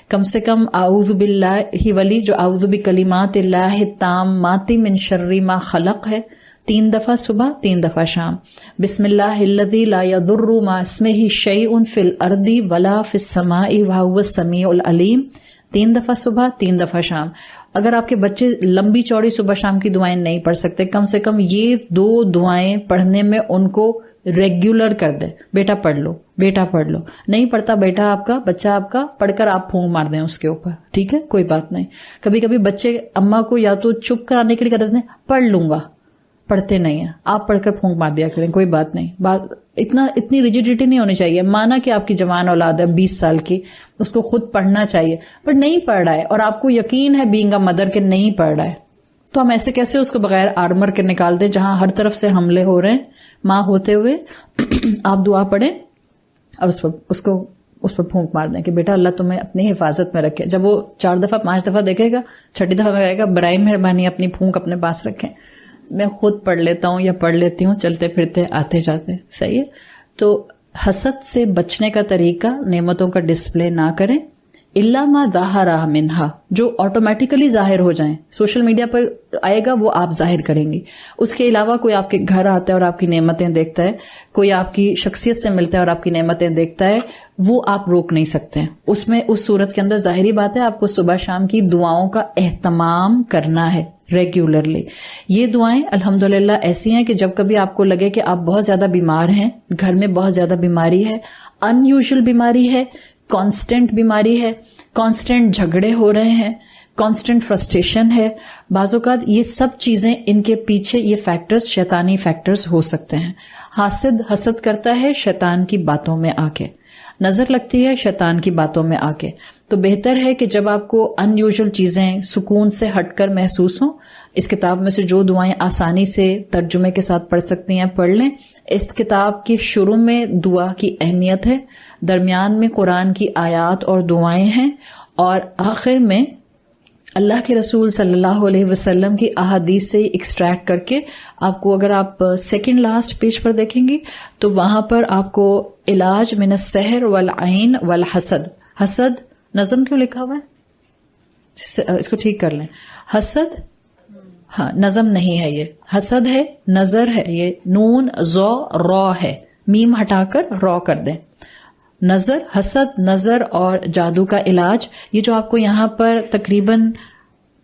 کم سے کم اعوذ باللہ ولی جو اعوذ بکلمات اللہ التامات من شر ما خلق ہے 3 دفعہ صبح 3 دفعہ شام. بسم اللہ الذی لا یضر مع اسمہ شیء فی الارض ولا فی السماء وہو السمیع العلیم 3 دفعہ صبح 3 دفعہ شام. اگر آپ کے بچے لمبی چوڑی صبح شام کی دعائیں نہیں پڑھ سکتے، کم سے کم یہ 2 دعائیں پڑھنے میں ان کو ریگولر کر دیں. بیٹا پڑھ لو، بیٹا پڑھ لو. نہیں پڑھتا بیٹا آپ کا، بچہ آپ کا، پڑھ کر آپ پھونک مار دیں اس کے اوپر. ٹھیک ہے، کوئی بات نہیں. کبھی کبھی بچے اماں کو یا تو چپ کرانے کے لیے کہتے ہیں پڑھ لوں گا، پڑھتے نہیں ہیں. آپ پڑھ کر پھونک مار دیا کریں، کوئی بات نہیں. اتنی ریجیڈیٹی نہیں ہونی چاہیے. مانا کہ آپ کی جوان اولاد ہے 20 سال کی، اس کو خود پڑھنا چاہیے، پر نہیں پڑھ رہا ہے اور آپ کو یقین ہے بینگ اے مدر کہ نہیں پڑھ رہا ہے، تو ہم ایسے کیسے اس کو بغیر آرمر کے نکال دیں جہاں ہر طرف سے حملے ہو رہے ہیں. ماں ہوتے ہوئے آپ دعا پڑھیں اور اس پر پھونک مار دیں کہ بیٹا اللہ تمہیں اپنی حفاظت میں رکھے. جب وہ 4 دفعہ 5 دفعہ دیکھے گا، 6ٹھی دفعہ میں کہے گا برائے مہربانی اپنی پھونک اپنے پاس رکھیں، میں خود پڑھ لیتا ہوں یا پڑھ لیتی ہوں، چلتے پھرتے آتے جاتے. صحیح ہے. تو حسد سے بچنے کا طریقہ نعمتوں کا ڈسپلے نہ کریں. الا ما ظاہر منہا، جو آٹومیٹیکلی ظاہر ہو جائیں. سوشل میڈیا پر آئے گا وہ آپ ظاہر کریں گی. اس کے علاوہ کوئی آپ کے گھر آتا ہے اور آپ کی نعمتیں دیکھتا ہے، کوئی آپ کی شخصیت سے ملتا ہے اور آپ کی نعمتیں دیکھتا ہے، وہ آپ روک نہیں سکتے ہیں. اس صورت کے اندر ظاہری بات ہے آپ کو صبح شام کی دعاؤں کا اہتمام کرنا ہے ریگولرلی. یہ دعائیں الحمدللہ ایسی ہیں کہ جب کبھی آپ کو لگے کہ آپ بہت زیادہ بیمار ہیں، گھر میں بہت زیادہ بیماری ہے، ان یوزول بیماری ہے، کانسٹنٹ بیماری ہے، کانسٹنٹ جھگڑے ہو رہے ہیں، کانسٹنٹ فرسٹریشن ہے، بعض اوقات یہ سب چیزیں ان کے پیچھے یہ فیکٹرز شیطانی فیکٹرز ہو سکتے ہیں. حسد کرتا ہے شیطان کی باتوں میں آ کے، نظر لگتی ہے شیطان کی باتوں میں آ کے. تو بہتر ہے کہ جب آپ کو ان یوزول چیزیں سکون سے ہٹ کر محسوس ہوں، اس کتاب میں سے جو دعائیں آسانی سے ترجمے کے ساتھ پڑھ سکتی ہیں پڑھ لیں. اس کتاب کی شروع میں دعا کی اہمیت ہے، درمیان میں قرآن کی آیات اور دعائیں ہیں، اور آخر میں اللہ کے رسول صلی اللہ علیہ وسلم کی احادیث سے ایکسٹریکٹ کر کے آپ کو، اگر آپ سیکنڈ لاسٹ پیج پر دیکھیں گی تو وہاں پر آپ کو علاج من السحر والعین والحسد. حسد نظم کیوں لکھا ہوا ہے؟ اس کو ٹھیک کر لیں. حسد، ہاں نظم نہیں ہے، یہ حسد ہے، نظر ہے، یہ نون زو را ہے، میم ہٹا کر را کر دیں. نظر، حسد، نظر اور جادو کا علاج. یہ جو آپ کو یہاں پر تقریباً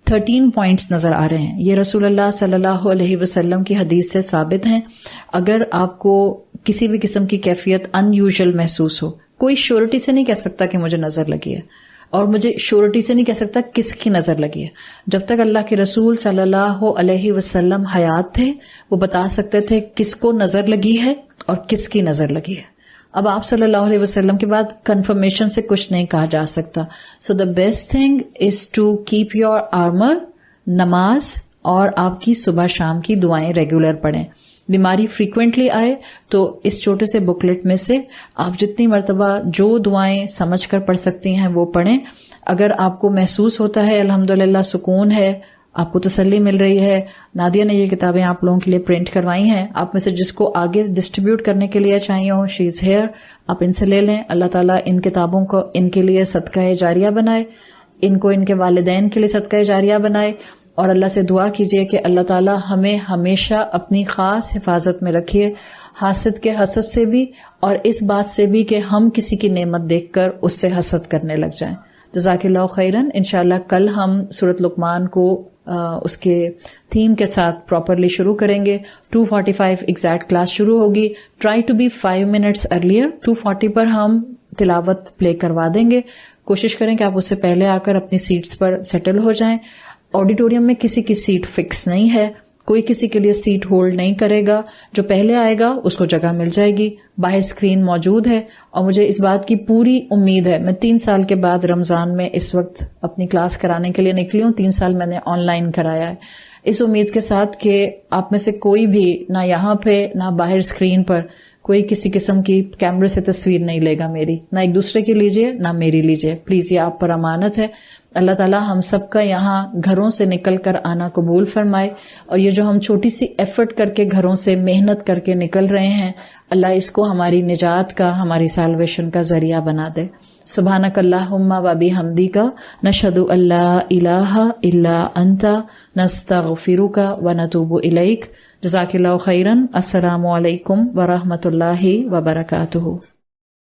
13 پوائنٹس نظر آ رہے ہیں، یہ رسول اللہ صلی اللہ علیہ وسلم کی حدیث سے ثابت ہیں. اگر آپ کو کسی بھی قسم کی کیفیت ان یوزول محسوس ہو، کوئی شیورٹی سے نہیں کہہ سکتا کہ مجھے نظر لگی ہے، اور مجھے شیورٹی سے نہیں کہہ سکتا کس کی نظر لگی ہے. جب تک اللہ کے رسول صلی اللہ علیہ وسلم حیات تھے وہ بتا سکتے تھے کس کو نظر لگی ہے اور کس کی نظر لگی ہے. اب آپ صلی اللہ علیہ وسلم کے بعد کنفرمیشن سے کچھ نہیں کہا جا سکتا. So the best thing is to keep your armour, نماز اور آپ کی صبح شام کی دعائیں ریگولر پڑھیں. بیماری فریکوینٹلی آئے تو اس چھوٹے سے بکلیٹ میں سے آپ جتنی مرتبہ جو دعائیں سمجھ کر پڑھ سکتی ہیں وہ پڑھیں. اگر آپ کو محسوس ہوتا ہے الحمدللہ سکون ہے، آپ کو تسلی مل رہی ہے، نادیہ نے یہ کتابیں آپ لوگوں کے لیے پرنٹ کروائی ہیں، آپ میں سے جس کو آگے ڈسٹریبیوٹ کرنے کے لیے چاہیے ہو، شی از ہیئر، آپ ان سے لے لیں. اللہ تعالیٰ ان کتابوں کو ان کے لیے صدقہ جاریہ بنائے، ان کو ان کے والدین کے لیے صدقہ جاریہ بنائے، اور اللہ سے دعا کیجئے کہ اللہ تعالیٰ ہمیں ہمیشہ اپنی خاص حفاظت میں رکھیے، حاسد کے حسد سے بھی اور اس بات سے بھی کہ ہم کسی کی نعمت دیکھ کر اس سے حسد کرنے لگ جائیں. جزاک اللہ خیرن. انشاءاللہ کل ہم سورۃ لقمان کو اس کے تھیم کے ساتھ پراپرلی شروع کریں گے. 2:45 ایگزیکٹ کلاس شروع ہوگی. Try to be 5 minutes earlier. 2:40 پر ہم تلاوت پلے کروا دیں گے. کوشش کریں کہ آپ اس سے پہلے آ کر اپنی سیٹس پر سیٹل ہو جائیں. آڈیٹوریم میں کسی کی سیٹ فکس نہیں ہے، کوئی کسی کے لیے سیٹ ہولڈ نہیں کرے گا. جو پہلے آئے گا اس کو جگہ مل جائے گی. باہر اسکرین موجود ہے، اور مجھے اس بات کی پوری امید ہے، میں 3 سال کے بعد رمضان میں اس وقت اپنی کلاس کرانے کے لیے نکلی ہوں. 3 سال میں نے آن لائن کرایا ہے، اس امید کے ساتھ کہ آپ میں سے کوئی بھی نہ یہاں پہ نہ باہر اسکرین پر کوئی کسی قسم کی کیمرے سے تصویر نہیں لے گا میری، نہ ایک دوسرے کی لیجئے نہ میری لیجئے. پلیز یہ آپ پر امانت ہے. اللہ تعالیٰ ہم سب کا یہاں گھروں سے نکل کر آنا قبول فرمائے، اور یہ جو ہم چھوٹی سی ایفرٹ کر کے گھروں سے محنت کر کے نکل رہے ہیں، اللہ اس کو ہماری نجات کا، ہماری سالویشن کا ذریعہ بنا دے. سبحانک اللہم و بحمدک، نشہد ان لا الہ الا انت، نستغفرک و نتوب الیک. جزاک اللہ خیرا. السلام علیکم ورحمۃ اللہ وبرکاتہ.